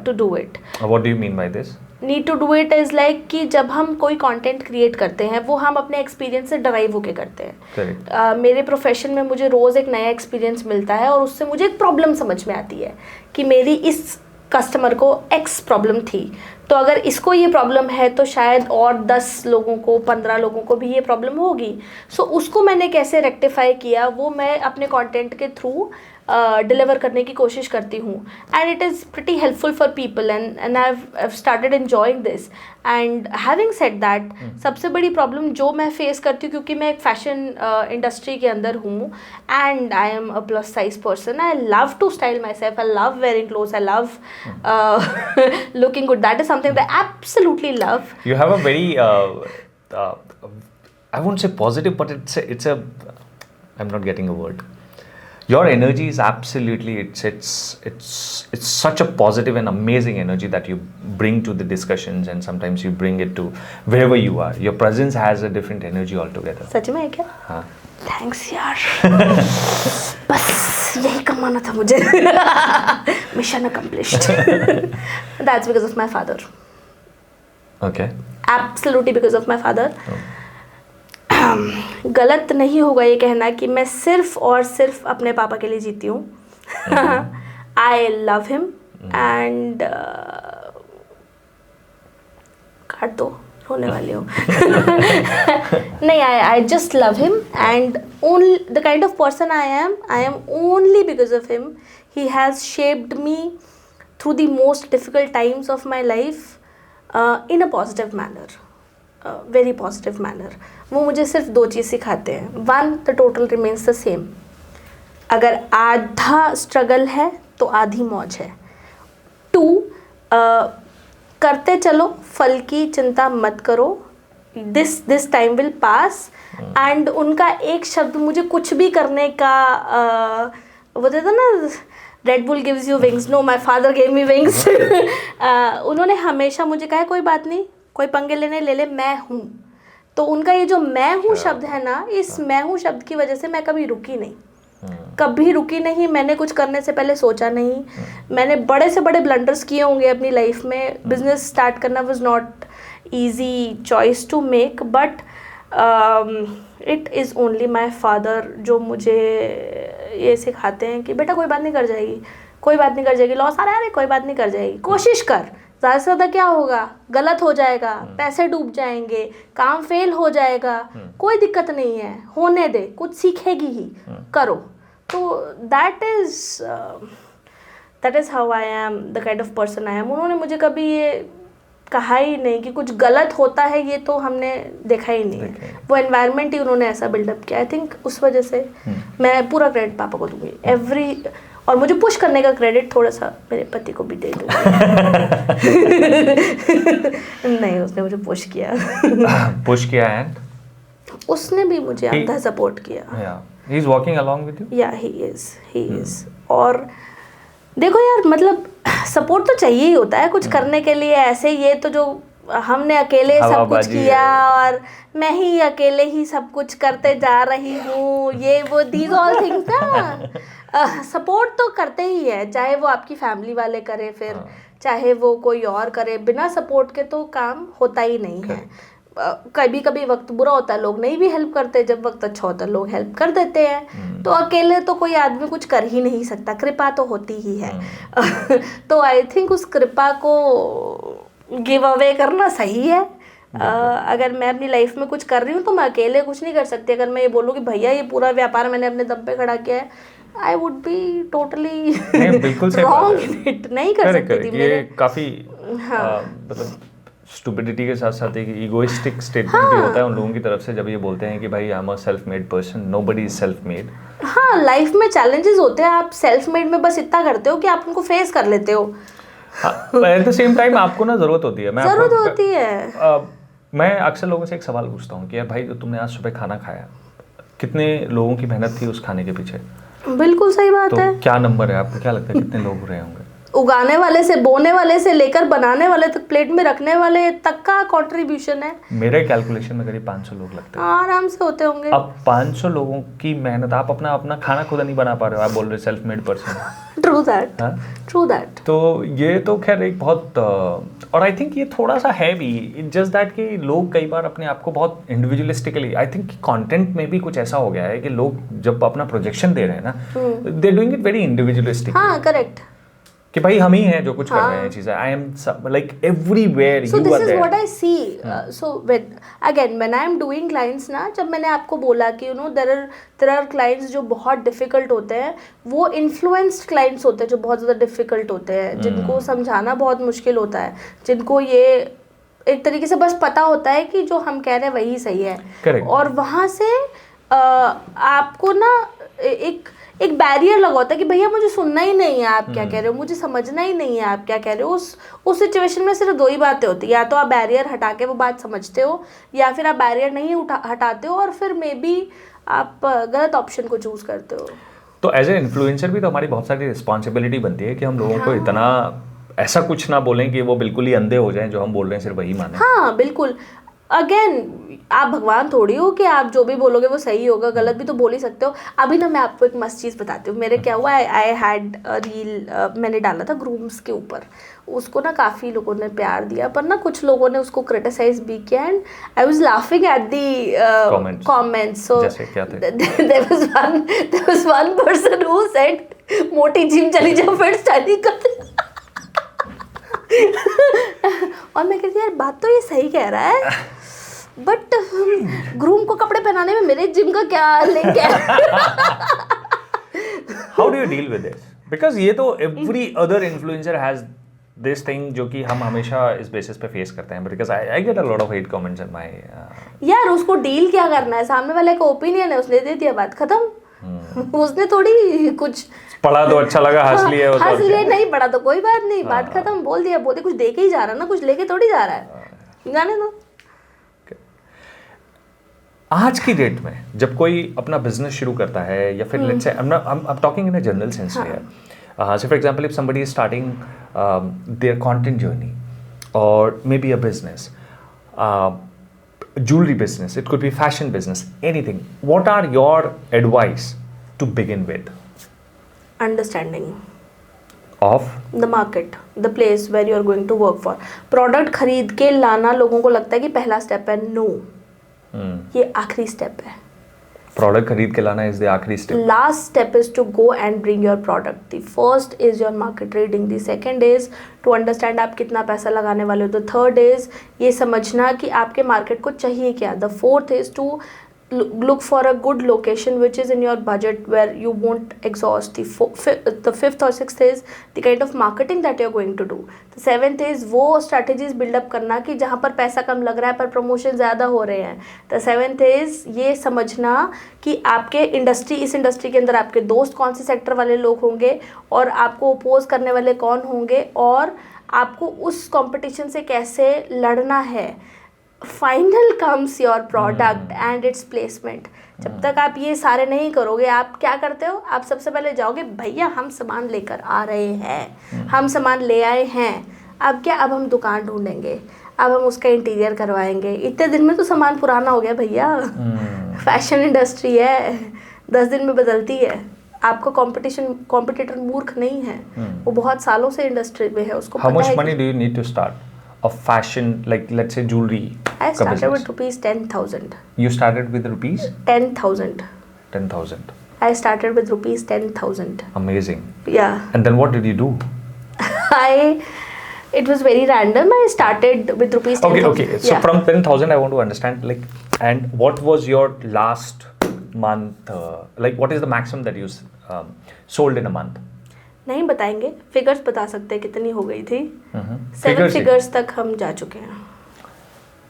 to do it. What do you mean by this? Need to do it is like कि जब हम कोई content create करते हैं वो हम अपने एक्सपीरियंस से ड्राइव होके करते हैं. Correct. मेरे प्रोफेशन में मुझे रोज़ एक नया एक्सपीरियंस मिलता है और उससे मुझे एक प्रॉब्लम समझ में आती है कि मेरी इस कस्टमर को एक्स प्रॉब्लम थी, तो अगर इसको ये प्रॉब्लम है तो शायद और 10 लोगों को 15 लोगों को भी ये प्रॉब्लम होगी. सो उसको मैंने कैसे रेक्टिफाई किया वो मैं अपने कंटेंट के थ्रू डिलीवर करने की कोशिश करती हूँ. And it is pretty helpful for people and I have started enjoying this. And having said that, सबसे बड़ी प्रॉब्लम जो मैं फेस करती हूँ, क्योंकि मैं एक फैशन इंडस्ट्री के अंदर हूँ and I am a plus size person, I love to style myself, I love wearing clothes, I love looking good. That is something that I absolutely love. You have a very, I won't say positive, but it's a, I'm not getting a word. Your energy is absolutely, it's such a positive and amazing energy that you bring to the discussions, and sometimes you bring it to wherever you are. Your presence has a different energy altogether. सच में है क्या? हाँ. Thanks यार. बस यही कमाना था मुझे. Mission accomplished. That's because of my father. Okay. Absolutely because of my father. गलत नहीं होगा ये कहना कि मैं सिर्फ और सिर्फ अपने पापा के लिए जीती हूँ. आई लव हिम एंड काट दो, रोने वाली हूँ. नहीं, I just love him and only the kind of person I am only because of him. He has shaped me through the most difficult times of my life in a positive manner, very positive manner. वो मुझे सिर्फ 2 चीज़ सिखाते हैं. 1, the total remains the same. अगर आधा struggle है तो आधी मौज है. 2, करते चलो, फल की चिंता मत करो, this time will pass. And उनका एक शब्द मुझे कुछ भी करने का वो देता ना, red bull gives you wings, know my father gave me wings. उन्होंने हमेशा मुझे कहा कोई बात नहीं, कोई पंगे लेने ले ले, मैं हूँ. तो उनका ये जो मैं हूँ शब्द है ना, इस मैं हूँ शब्द की वजह से मैं कभी रुकी नहीं, कभी रुकी नहीं. मैंने कुछ करने से पहले सोचा नहीं. मैंने बड़े से बड़े ब्लंडर्स किए होंगे अपनी लाइफ में. बिजनेस स्टार्ट करना was not easy choice to make, but it is only my father जो मुझे ये सिखाते हैं कि बेटा कोई बात नहीं, कर जाएगी, कोई बात नहीं कर जाएगी. लॉस आ रहा है, कोई बात नहीं कर जाएगी, कोशिश कर, ज़्यादा से ज़्यादा क्या होगा, गलत हो जाएगा, पैसे डूब जाएंगे, काम फेल हो जाएगा, कोई दिक्कत नहीं है, होने दे, कुछ सीखेगी ही, करो. तो that is how I am, the kind of person I am. उन्होंने मुझे कभी ये कहा ही नहीं कि कुछ गलत होता है, ये तो हमने देखा ही नहीं. वो एनवायरनमेंट ही उन्होंने ऐसा बिल्डअप किया. आई थिंक उस वजह से मैं पूरा क्रेडिट पापा को दूंगी, एवरी. और मुझे पुश करने का क्रेडिट थोड़ा सा मेरे पति को भी दे दूँगी. नहीं, उसने मुझे पुश किया एंड उसने भी मुझे आधा सपोर्ट किया. He is walking along with you? Yeah, he is. और देखो यार, मतलब सपोर्ट तो चाहिए ही होता है कुछ करने के लिए. ऐसे ये तो जो हमने अकेले सब कुछ किया और मैं ही अकेले ही सब कुछ करते जा रही हूँ, ये वो दीज ऑल थिंग्स ना. सपोर्ट तो करते ही है, चाहे वो आपकी फैमिली वाले करे, फिर चाहे वो कोई और करे. बिना सपोर्ट के तो काम होता ही नहीं है. कभी कभी वक्त बुरा होता है, लोग नहीं भी हेल्प करते. जब वक्त अच्छा होता है लोग हेल्प कर देते हैं. तो अकेले तो कोई आदमी कुछ कर ही नहीं सकता, कृपा तो होती ही है. तो आई थिंक उस कृपा को गिव अवे करना सही है. अगर मैं अपनी लाइफ में कुछ कर रही हूँ तो मैं अकेले कुछ नहीं कर सकती. अगर मैं ये बोलूँ कि भैया ये पूरा व्यापार मैंने अपने दम पे खड़ा किया है, I would be totally wrong. It नहीं कर सकती थी. ये काफी मतलब स्टुपिडिटी के साथ साथ एक इगोइस्टिक स्टेटमेंट भी होता है उन लोगों की तरफ से, जब ये बोलते हैं कि भाई आई am a self made person, nobody is self made. हाँ, लाइफ में चैलेंजेस होते हैं. आप सेल्फ मेड में बस इतना करते हो कि आप उनको फेस कर लेते हो. एट द सेम टाइम आपको ना जरूरत होती है. जरूरत होती है. मैं अक्सर लोगों से एक सवाल पूछता हूँ कि यार भाई, जो तुमने आज सुबह खाना खाया, कितने लोगों की मेहनत थी उस खाने के पीछे? बिल्कुल सही बात है. क्या नंबर है आपको, क्या लगता है कितने लोग रहे होंगे? उगाने वाले से, बोने वाले से लेकर बनाने वाले तक, प्लेट में रखने वाले तक का कंट्रीब्यूशन है। मेरे कैलकुलेशन में करीब 500 लोग लगते हैं। आराम से होते होंगे। अब 500 लोगों की मेहनत, आप अपना खाना खुद नहीं बना पा रहे हो, आप बोल रहे self made person. True that, true that. तो ये तो खैर एक बहुत और आई थिंक ये थोड़ा सा है भी, जस्ट दैट कि लोग कई बार अपने आप को बहुत इंडिविजुअलिस्टिकली, आई थिंक कंटेंट में भी कुछ ऐसा हो गया है कि लोग जब अपना प्रोजेक्शन दे रहे हैं ना, they doing it very individualistic. हाँ, करेक्ट, कि भाई हम ही हैं जो कुछ कर रहे हैं चीजें। I am like everywhere you are there. So this is what I see. So when I am doing clients ना, जब मैंने आपको बोला कि you know there are clients जो बहुत डिफिकल्ट होते हैं, वो इन्फ्लुएंस्ड क्लाइंट्स होते हैं जो बहुत ज़्यादा डिफिकल्ट होते हैं, जिनको समझाना बहुत मुश्किल होता है, जिनको ये एक तरीके से बस पता होता है कि जो हम कह रहे हैं वही सही है। Correct. और वहाँ से आपको ना एक बैरियर लगा होता है कि भैया मुझे सुनना ही नहीं है आप क्या कह रहे हो, मुझे समझना ही नहीं है आप क्या कह रहे हो। उस सिचुएशन में सिर्फ दो ही बातें होती है, या तो आप बैरियर हटा के वो बात समझते हो, या फिर आप बैरियर नहीं हटाते हो और फिर मे बी आप गलत ऑप्शन को चूज करते हो। तो एज ए इन्फ्लुएंसर भी तो हमारी बहुत सारी रिस्पॉन्सिबिलिटी बनती है कि हम लोगों को इतना ऐसा कुछ ना बोलें कि वो बिल्कुल ही अंधे हो जाएं, जो हम बोल रहे हैं सिर्फ वही माने। हाँ बिल्कुल। अगेन आप भगवान थोड़ी हो कि आप जो भी बोलोगे वो सही होगा, गलत भी तो बोल ही सकते हो। अभी ना मैं आपको एक मस्त चीज़ बताती हूँ। मेरे क्या हुआ, आई हैड रील मैंने डाला था ग्रूम्स के ऊपर, उसको ना काफ़ी लोगों ने प्यार दिया, पर ना कुछ लोगों ने उसको क्रिटिसाइज भी किया, and I was laughing at the comments. So there was one person who said मोटी जिम चली जाओ फिर स्टाइलिंग कर। और मैं कहती यार बात तो ये सही कह रहा है, बट ग्रूम को कपड़े पहनाने में मेरे जिम का क्या लिंक है? How do you deal with this? Because ये तो every other influencer has this thing जो कि हम हमेशा इस बेसिस पे फेस करते हैं। Because I get a lot of hate comments in my यार उसको डील क्या करना है, सामने वाले का ओपिनियन है, उसने दे दिया, बात खत्म। उसने थोड़ी कुछ पढ़ा तो अच्छा लगा, हंस लिए, हंस लिए, नहीं पढ़ा तो कोई बात नहीं, बात खत्म, बोल दिया, बोलते कुछ दे के ही जा रहा ना, कुछ लेके थोड़ी जा रहा है, जाने दो। आज की डेट में जब कोई अपना बिजनेस शुरू करता है, या फिर let's say I'm talking in a general sense here. So for example, if somebody is starting their content journey or maybe a business, jewelry business, it could be fashion business, anything. What are your advice to begin with? Understanding of the market, the place where you are going to work for. Product खरीद के लाना लोगों को लगता है कि पहला step है, नो, ये आखिरी स्टेप है। प्रोडक्ट खरीद के लाना इज द आखिरी step. Last step is to go and bring your product. The first is your market reading, the second is to understand आप कितना पैसा लगाने वाले हो, द थर्ड इज ये समझना कि आपके मार्केट को चाहिए क्या, the fourth is to look for a good location which is in your budget where you won't exhaust. The fifth or sixth is the kind of marketing that you're going to do. The seventh is वो strategies build up करना कि जहाँ पर पैसा कम लग रहा है पर प्रमोशन ज़्यादा हो रहे हैं. The seventh is ये समझना कि आपके इंडस्ट्री, इस इंडस्ट्री के अंदर आपके दोस्त कौन से सेक्टर वाले लोग होंगे और आपको अपोज करने वाले कौन होंगे और आपको उस कंपटीशन से कैसे लड़ना है. Final comes your product and it's placement. जब तक आप ये सारे नहीं करोगे, आप क्या करते हो, आप सबसे पहले जाओगे भैया हम सामान लेकर आ रहे हैं, हम सामान ले आए हैं, अब क्या, अब हम दुकान ढूंढेंगे, अब हम उसका इंटीरियर करवाएंगे. इतने दिन में तो सामान पुराना हो गया भैया. फैशन इंडस्ट्री है, 10 दिन में बदलती है. आपका कॉम्पिटिटर मूर्ख नहीं है, वो बहुत सालों से इंडस्ट्री में है, उसको How much money do you need to start a fashion, like let's say jewelry? I started with rupees 10,000. You started with rupees 10,000. 10,000. I started with rupees 10,000. Amazing. Yeah. And then what did you do? It was very random. I started with rupees 10,000. Okay. So yeah. from 10,000, I want to understand, like, and what was your last month? Like, what is the maximum that you sold in a month? नहीं बताएंगे, figures बता सकते हैं कितनी हो गई थी. 7 figures तक हम जा चुके हैं.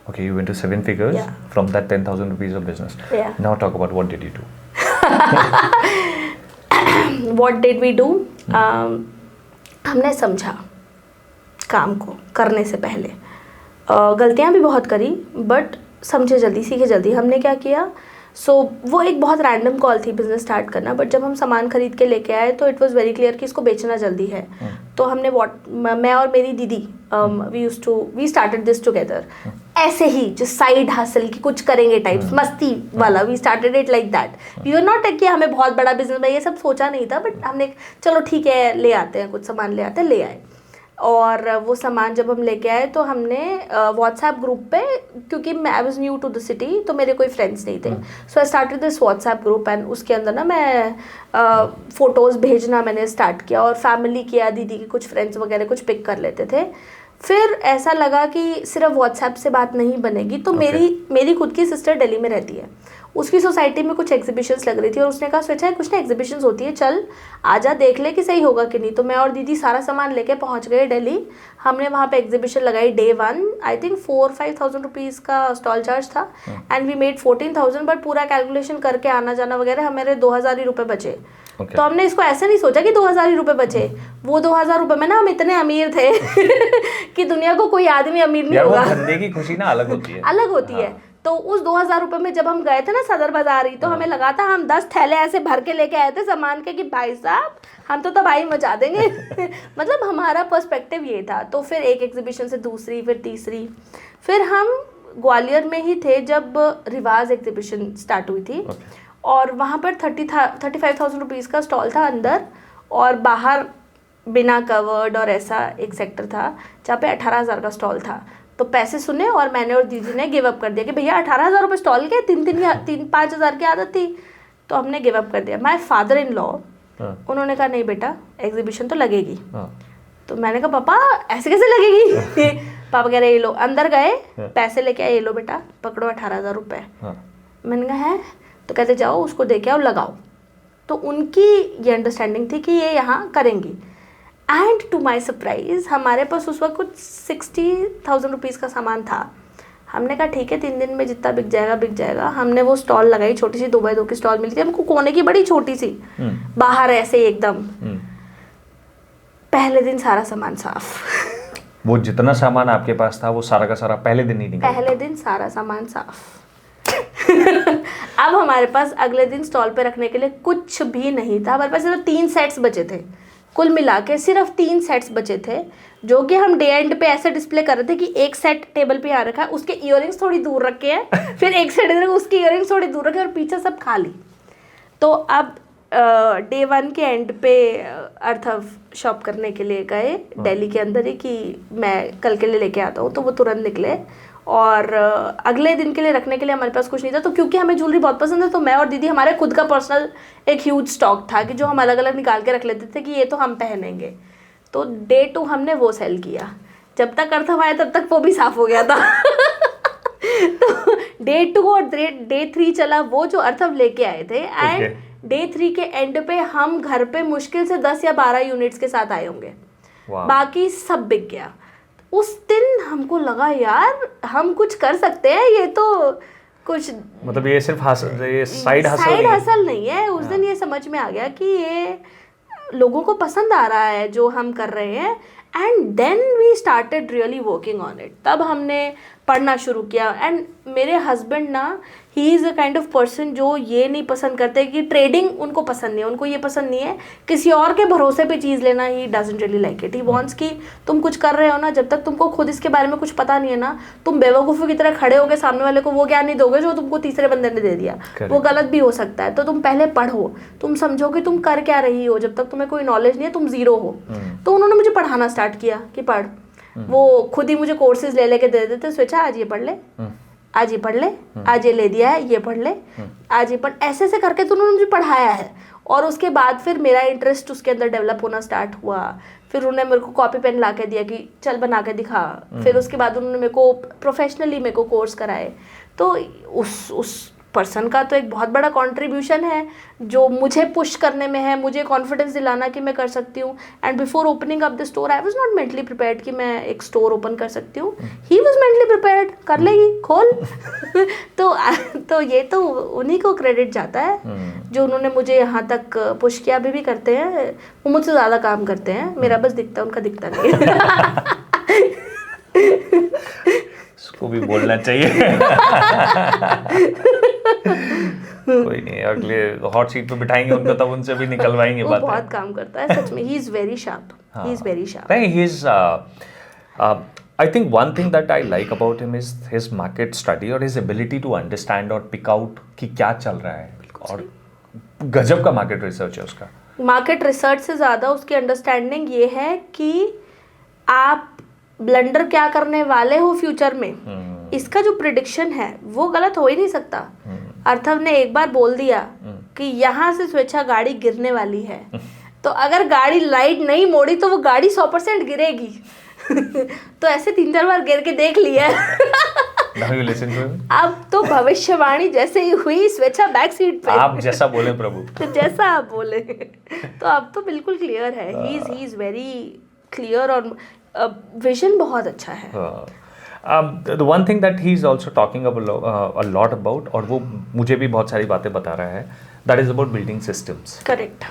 Okay, you went to 7 figures yeah. from that 10,000 rupees of business. Yeah. Now talk about what did you do? What did we do? हमने समझा काम को करने से पहले. गलतियाँ भी बहुत करी, बट समझे जल्दी, सीखे जल्दी. हमने क्या किया, सो वो एक बहुत रैंडम कॉल थी बिजनेस स्टार्ट करना, बट जब हम सामान खरीद के लेके आए तो इट वाज वेरी क्लियर कि इसको बेचना जल्दी है। तो हमने मैं और मेरी दीदी वी स्टार्टेड दिस टुगेदर, ऐसे ही जो साइड हसल की कुछ करेंगे टाइप्स, मस्ती वाला। We started it like that, we were not कि हमें बहुत बड़ा बिजनेस है, ये सब सोचा नहीं था, बट हमने चलो ठीक है ले आते हैं, कुछ सामान ले आते हैं, ले आए। और वो सामान जब हम लेके आए तो हमने व्हाट्सएप ग्रुप पे, क्योंकि मैं I was new to the city तो मेरे कोई फ्रेंड्स नहीं थे, so I started this WhatsApp group and उसके अंदर ना मैं फ़ोटोज़ भेजना मैंने स्टार्ट किया, और फैमिली किया, दीदी के कुछ फ्रेंड्स वगैरह कुछ पिक कर लेते थे। फिर ऐसा लगा कि सिर्फ व्हाट्सएप से बात नहीं बनेगी, तो मेरी खुद की सिस्टर दिल्ली में रहती है, उसकी सोसाइटी में कुछ एग्जीबिशंस लग रही थी और उसने कहा सोचा है कुछ ना एग्जीबिशंस होती है, चल आजा देख ले कि सही होगा कि नहीं। तो मैं और दीदी सारा सामान लेके पहुंच गए दिल्ली। हमने वहाँ पे एग्जीबिशन लगाई डे 1, आई थिंक 4-5,000 रुपीज़ का स्टॉल चार्ज था एंड वी मेड 14,000, बट पूरा कैलकुलेशन करके आना जाना वगैरह हमारे 2,000 ही रुपये बचे। तो हमने इसको ऐसे नहीं सोचा कि 2,000 ही रुपये बचे, वो 2,000 रुपये में ना हम इतने अमीर थे कि दुनिया को कोई आदमी अमीर नहीं होगा। धंधे की खुशी ना अलग होती है, अलग होती है। तो उस 2,000 रुपये में जब हम गए थे ना सदर बाजार ही, तो हमें लगा था हम 10 थैले ऐसे भर के लेके आए थे सामान के कि भाई साहब हम तो तबाही मचा देंगे मतलब हमारा पर्सपेक्टिव ये था। तो फिर एक एग्जीबिशन से दूसरी, फिर तीसरी, फिर हम ग्वालियर में ही थे जब रिवाज एग्जीबिशन स्टार्ट हुई थी। और वहाँ पर 35,000 रुपीज़ का स्टॉल था अंदर, और बाहर बिना कवर्ड और ऐसा एक सेक्टर था जहाँ पे 18,000 का स्टॉल था। तो पैसे सुने और मैंने और दीदी ने गिव अप कर दिया कि भैया 18,000 रुपये स्टॉल के 3-5 हज़ार की आदत थी, तो हमने गिव अप कर दिया। माय फादर इन लॉ उन्होंने कहा नहीं बेटा एग्जीबिशन तो लगेगी। तो मैंने कहा पापा ऐसे कैसे लगेगी पापा कह रहे ये लो, अंदर गए पैसे लेके आए, ये लो बेटा पकड़ो 18,000 रुपये। मैंने कहा है, तो कहते जाओ उसको दे के आओ लगाओ। तो उनकी ये अंडरस्टैंडिंग थी कि ये यहाँ करेंगी। एंड टू माई सरप्राइज हमारे पास उस वक्त कुछ 60,000 रुपीज़ का सामान था। हमने कहा ठीक है 3 दिन में जितना बिक जाएगा बिक जाएगा। हमने वो स्टॉल लगाई, छोटी सी 2x2 की स्टॉल मिली थी हमको, कोने की बड़ी छोटी सी, बाहर ऐसे एकदम। पहले दिन सारा सामान साफ वो जितना सामान आपके पास था वो सारा का सारा पहले दिन ही निकला? पहले दिन सारा सामान साफ अब हमारे पास अगले दिन स्टॉल पे रखने के लिए कुछ भी नहीं था। हमारे पास सिर्फ 3 सेट्स बचे थे, कुल मिला के सिर्फ 3 सेट्स बचे थे, जो कि हम डे एंड पे ऐसे डिस्प्ले कर रहे थे कि एक सेट टेबल पे यहाँ रखा है, उसके इयररिंग्स थोड़ी दूर रखे हैं फिर एक सेट इधर उसके इयररिंग्स थोड़ी दूर रखे और पीछे सब खाली। तो अब डे 1 के एंड पे अर्थव शॉप करने के लिए गए दिल्ली के अंदर ही कि मैं कल के लिए लेके आता हूँ, तो वो तुरंत निकले। और अगले दिन के लिए रखने के लिए हमारे पास कुछ नहीं था। तो क्योंकि हमें ज्वेलरी बहुत पसंद है तो मैं और दीदी हमारे खुद का पर्सनल एक ह्यूज स्टॉक था कि जो हम अलग अलग निकाल के रख लेते थे कि ये तो हम पहनेंगे। तो डे 2 हमने वो सेल किया, जब तक अर्थव आया तब तक वो भी साफ हो गया था तो डे 2 और डे 3 चला वो जो अर्थव लेके आए थे। एंड डे 3 के एंड पे हम घर पे मुश्किल से 10 या 12 यूनिट्स के साथ आए होंगे, बाकी सब बिक गया। उस दिन हमको लगा यार हम कुछ कर सकते हैं, ये तो कुछ मतलब ये सिर्फ साइड हसल नहीं है। उस दिन ये समझ में आ गया कि ये लोगों को पसंद आ रहा है जो हम कर रहे हैं। And then we started really working on it. तब हमने पढ़ना शुरू किया। एंड मेरे हस्बैंड ना he is a kind of person जो ये नहीं पसंद करते कि ट्रेडिंग उनको पसंद नहीं है, उनको ये पसंद नहीं है किसी और के भरोसे पे चीज़ लेना। He doesn't really like it. He wants कि तुम कुछ कर रहे हो ना, जब तक तुमको खुद इसके बारे में कुछ पता नहीं है ना, तुम बेवकूफ़ों की तरह खड़े होकर सामने वाले को वो ज्ञान नहीं दोगे जो तुमको तीसरे बंदे ने दे दिया। वो गलत भी हो सकता है। तो तुम पहले पढ़ो, तुम समझो कि तुम कर क्या रही हो। जब तक तुम्हें कोई नॉलेज नहीं है तुम ज़ीरो हो। तो उन्होंने मुझे पढ़ाना स्टार्ट किया कि पढ़। वो खुद ही मुझे कोर्सेज ले लेके दे देते, सोचा आज ये पढ़ ले, आज ये पढ़ ले, आज ये ले दिया है ये पढ़ ले, आज ये पढ़, ऐसे ऐसे करके तो उन्होंने मुझे पढ़ाया है। और उसके बाद फिर मेरा इंटरेस्ट उसके अंदर डेवलप होना स्टार्ट हुआ। फिर उन्होंने मेरे को कॉपी पेन ला के दिया कि चल बना के दिखा। फिर उसके बाद उन्होंने मेरे को प्रोफेशनली मेरे को कोर्स कराए। तो उस पर्सन का तो एक बहुत बड़ा कंट्रीब्यूशन है जो मुझे पुश करने में है, मुझे कॉन्फिडेंस दिलाना कि मैं कर सकती हूँ। And before opening up the store I was not mentally prepared कि मैं एक स्टोर ओपन कर सकती हूँ। ही वाज मेंटली प्रिपेयर्ड, कर लेगी खोल तो ये तो उन्हीं को क्रेडिट जाता है जो उन्होंने मुझे यहाँ तक पुश किया। अभी भी करते हैं, वो मुझसे ज़्यादा काम करते हैं, मेरा बस दिखता है, उनका दिखता नहीं उसको भी बोलना चाहिए कोई नहीं, अगले हॉट सीट पे बिठाएंगे उनको, तब उनसे भी निकलवाएंगे वो बातें। बहुत काम करता है सच में, he is very sharp, he is very sharp. नहीं, he is I think one thing that I like about him is his market study और his ability to understand और pick out कि क्या चल रहा है, और गजब का मार्केट रिसर्च है उसका। मार्केट रिसर्च से ज़्यादा उसकी अंडरस्टैंडिंग ये है कि आप ब्लंडर क्या करने वाले हो फ्यूचर में, इसका जो प्रिडिक्शन है वो गलत हो ही नहीं सकता। अर्थव ने एक बार बोल दिया कि यहाँ से स्वेच्छा गाड़ी गिरने वाली है, तो अगर गाड़ी लाइट नहीं मोड़ी तो वो गाड़ी 100% गिरेगी। तो ऐसे 3-4 बार गिर के देख लिया। Now you listen to him? अब तो भविष्यवाणी जैसे ही हुई, स्वेच्छा बैक सीट पे। आप जैसा बोले प्रभु। तो जैसा आप बोले, तो अब तो बिल्कुल क्लियर है, ही इज वेरी क्लियर, और विजन बहुत अच्छा है। The one thing that he is also talking a lot about, और वो मुझे भी बहुत सारी बातें बता रहा है, that is about building systems. Correct.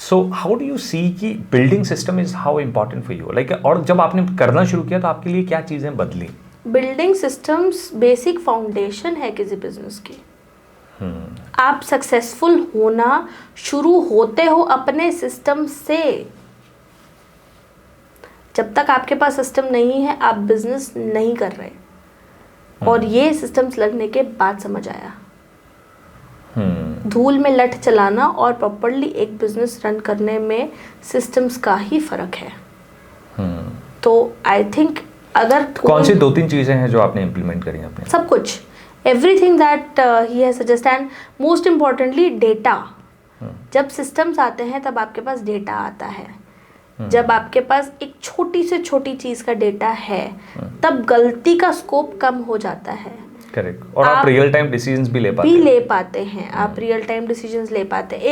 So how do you see कि building system is how important for you? Like, और जब आपने करना शुरू किया तो आपके लिए क्या चीज़ें बदली? बिल्डिंग सिस्टम्स बेसिक फाउंडेशन है किसी बिजनेस की। आप सक्सेसफुल होना शुरू होते हो अपने सिस्टम से। जब तक आपके पास सिस्टम नहीं है आप बिजनेस नहीं कर रहे, और ये सिस्टम्स लगने के बाद समझ आया। धूल में लठ चलाना और प्रॉपर्ली एक बिजनेस रन करने में सिस्टम्स का ही फर्क है। तो आई थिंक अगर कौन सी 2-3 चीजें हैं जो आपने इम्प्लीमेंट करी हैं अपने? सब कुछ, everything that he has suggest, and most importantly data. जब सिस्टम्स आते हैं तब आपके पास डेटा आता है। जब आपके पास एक छोटी से छोटी चीज का डेटा है तब गलती का स्कोप कम हो जाता है। करेक्ट, और आप रियल टाइम डिसीजंस भी ले पाते हैं। आप रियल टाइम डिसीजंस ले पाते हैं।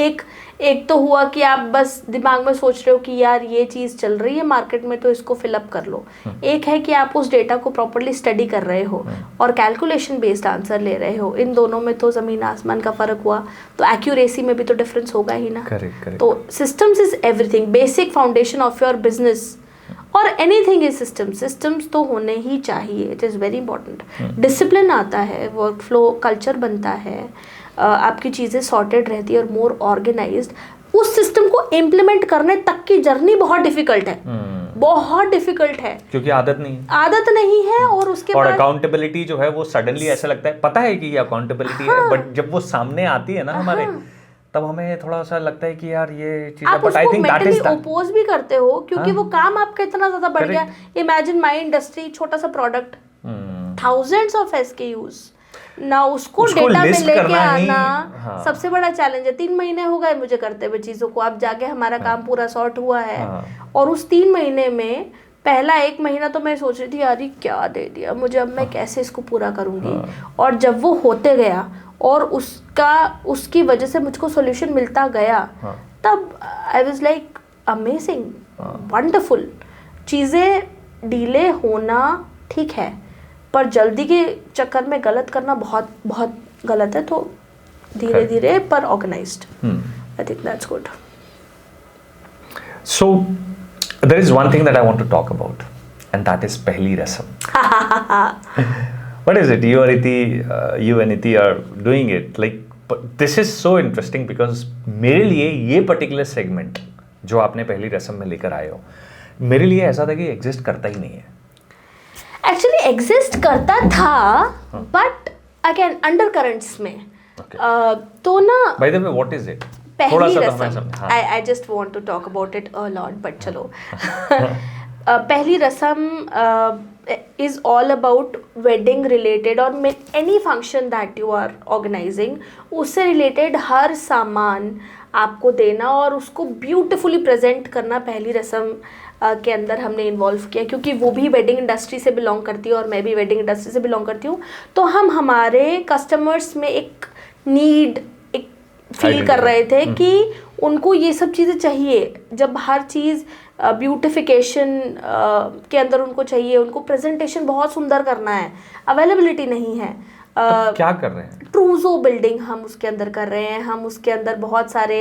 एक तो हुआ कि आप बस दिमाग में सोच रहे हो कि यार ये चीज़ चल रही है मार्केट में तो इसको फिलअप कर लो। एक है कि आप उस डेटा को प्रॉपर्ली स्टडी कर रहे हो और कैलकुलेशन बेस्ड आंसर ले रहे हो। इन दोनों में तो ज़मीन आसमान का फ़र्क हुआ, तो एक्यूरेसी में भी तो डिफरेंस होगा ही ना। करेक्ट। तो systems is everything, basic foundation of your business और एनीथिंग इज सिस्टम्स तो होने ही चाहिए। It is very important. Discipline आता है, वर्क फ्लो कल्चर बनता है, आपकी चीज़ें सॉर्टेड रहती है और मोर ऑर्गेनाइज्ड। उस सिस्टम को इम्प्लीमेंट करने तक की जर्नी बहुत डिफिकल्ट है, बहुत डिफिकल्ट है, क्योंकि आदत नहीं है। और उसके और बाद अकाउंटेबिलिटी जो है वो सडनली ऐसा लगता है, पता है कि ये अकाउंटेबिलिटी है, बट जब वो सामने आती है ना हमारे, तब हमें थोड़ा सा लगता है कि यार ये चीज, आप बट आई उसको think that mentally is that. Oppose भी करते हो क्योंकि वो काम आपका इतना ज्यादा बढ़ गया। इमेजिन माई इंडस्ट्री, छोटा सा प्रोडक्ट, थाउजेंड्स ऑफ SKUs ना, उसको डेटा में लेके आना सबसे बड़ा चैलेंज है। 3 महीने हो गए मुझे करते हुए चीजों को, अब जाके हमारा काम पूरा सॉर्ट हुआ है। और उस 3 महीने में पहला 1 महीना तो मैं सोच रही थी यार ये क्या दे दिया मुझे, अब मैं कैसे इसको पूरा करूंगी। और जब वो होते गया और उसकी वजह से मुझको सॉल्यूशन मिलता गया, तब I was like amazing, wonderful. चीज़ें डिले होना ठीक है, पर जल्दी के चक्कर में गलत करना बहुत बहुत गलत है। तो धीरे धीरे पर organised, I think that's good. So there is one thing that I want to talk about, and that is पहली रस्म। What is it? You and Iti are doing it. Like, this is so interesting because मेरे लिए ये particular segment जो आपने पहली रस्म में लेकर आए हो, मेरे लिए ऐसा था कि एग्जिस्ट करता ही नहीं है। एक्चुअली एग्जिस्ट करता था, बट अगेन अंडर करंट्स में। तो ना, by the way what is it? पहली रस्म, I just want to talk about it a lot, but चलो। पहली रस्म is all about wedding related और any function that you are organizing, उससे related हर सामान आपको देना और उसको ब्यूटिफुली प्रेजेंट करना पहली रस्म के अंदर हमने इन्वॉल्व किया। क्योंकि वो भी वेडिंग इंडस्ट्री से बिलोंग करती है और मैं भी वेडिंग इंडस्ट्री से बिलोंग करती हूँ, तो हम हमारे कस्टमर्स में एक नीड फील कर रहे थे कि उनको ये सब चीज़ें चाहिए। जब हर चीज़ ब्यूटिफिकेशन के अंदर उनको चाहिए, उनको प्रेजेंटेशन बहुत सुंदर करना है, अवेलेबिलिटी नहीं है, तो क्या कर रहे हैं? ट्रूजो बिल्डिंग हम उसके अंदर कर रहे हैं, हम उसके अंदर बहुत सारे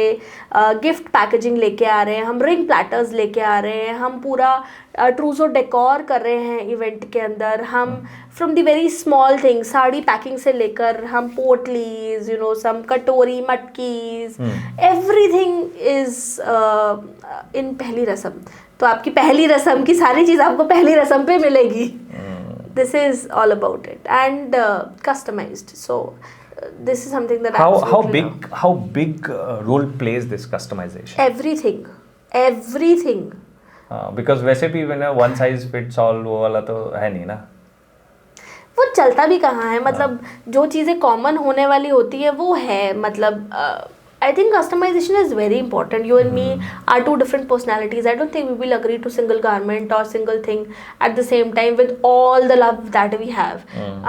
गिफ्ट पैकेजिंग लेके आ रहे हैं, हम रिंग प्लेटर्स लेके आ रहे हैं, हम पूरा ट्रूजो डेकोर कर रहे हैं इवेंट के अंदर। हम from the very small thing, sari packing से लेकर हम पोटलीज, यू नो, सम कटोरी, मटकीज, एवरीथिंग इज इन पहली रस्म। तो आपकी पहली रस्म की सारी चीज़ आपको पहली रस्म पे मिलेगी। This is all about it, and customized. So this is something that how big role plays this customization? Everything. Because वैसे भी one size fits all वो वाला तो है नहीं ना, वो चलता भी कहाँ है, मतलब जो चीज़ें कॉमन होने वाली होती है वो है, मतलब I think customization is very important. You and me are two different personalities. I don't think we will agree to single garment or single thing at the same time with all the love that we have.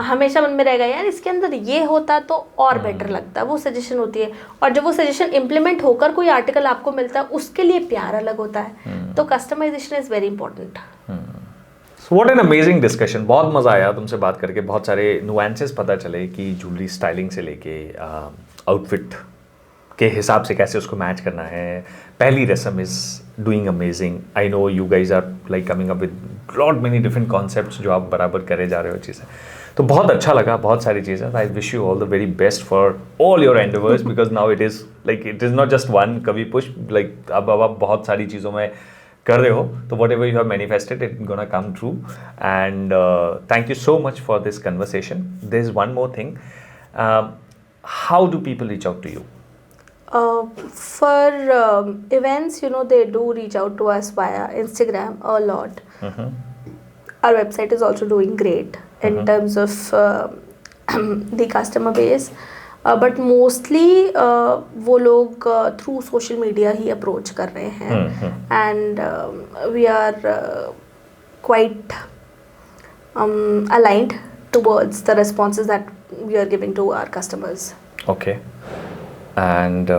हमेशा मन में रहेगा यार इसके अंदर ये होता तो और बेटर लगता, वो सजेशन होती है। और जब वो सजेशन इम्प्लीमेंट होकर कोई आर्टिकल आपको मिलता है उसके लिए प्यार अलग होता है। तो customisation is very important. What an amazing discussion. बहुत मज़ा आया तुमसे बात करके, बहुत सारे नुएंसेस पता चले कि ज्वेलरी स्टाइलिंग से लेके आउटफिट के हिसाब से कैसे उसको मैच करना है। पहली रस्म is doing amazing. I know you guys are like coming up with lot many different concepts जो आप बराबर करे जा रहे हो चीज़ें। तो बहुत अच्छा लगा, बहुत सारी चीज़ें। I wish you all the very best for all your endeavours, because now it is not just one कभी पुश, लाइक अब आप बहुत सारी चीज़ों में कर रहे हो। तो whatever you have manifested it gonna come true. And thank you so much for this conversation. There is one more thing, how do people reach out to you? For events, you know, they do reach out to us via Instagram a lot. Our website is also doing great in terms of the customer base, but mostly वो लोग through social media ही approach कर रहे हैं, and we are quite aligned towards the responses that we are giving to our customers. Okay. And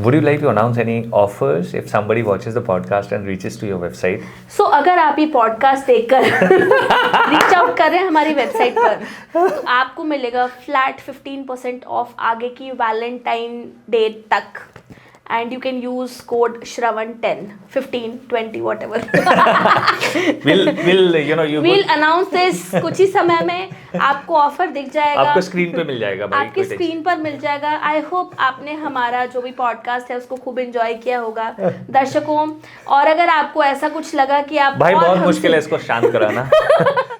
would you like to announce any offers if somebody watches the podcast and reaches to your website? So अगर आप ये podcast देखकर reach out कर रहे हैं हमारी website पर, तो आपको मिलेगा फ्लैट 15% ऑफ आगे की वैलेंटाइन डे तक, and you can use code Shravan10, 15, 20, whatever. We'll announce this कुछ ही समय में आपको ऑफर दिख जाएगा, आपको स्क्रीन पे मिल जाएगा भाई, आपकी स्क्रीन पर मिल जाएगा। आई होप आपने हमारा जो भी पॉडकास्ट है उसको खूब एंजॉय किया होगा दर्शकों। और अगर आपको ऐसा कुछ लगा कि आप भाई बहुत मुश्किल है इसको शांत कराना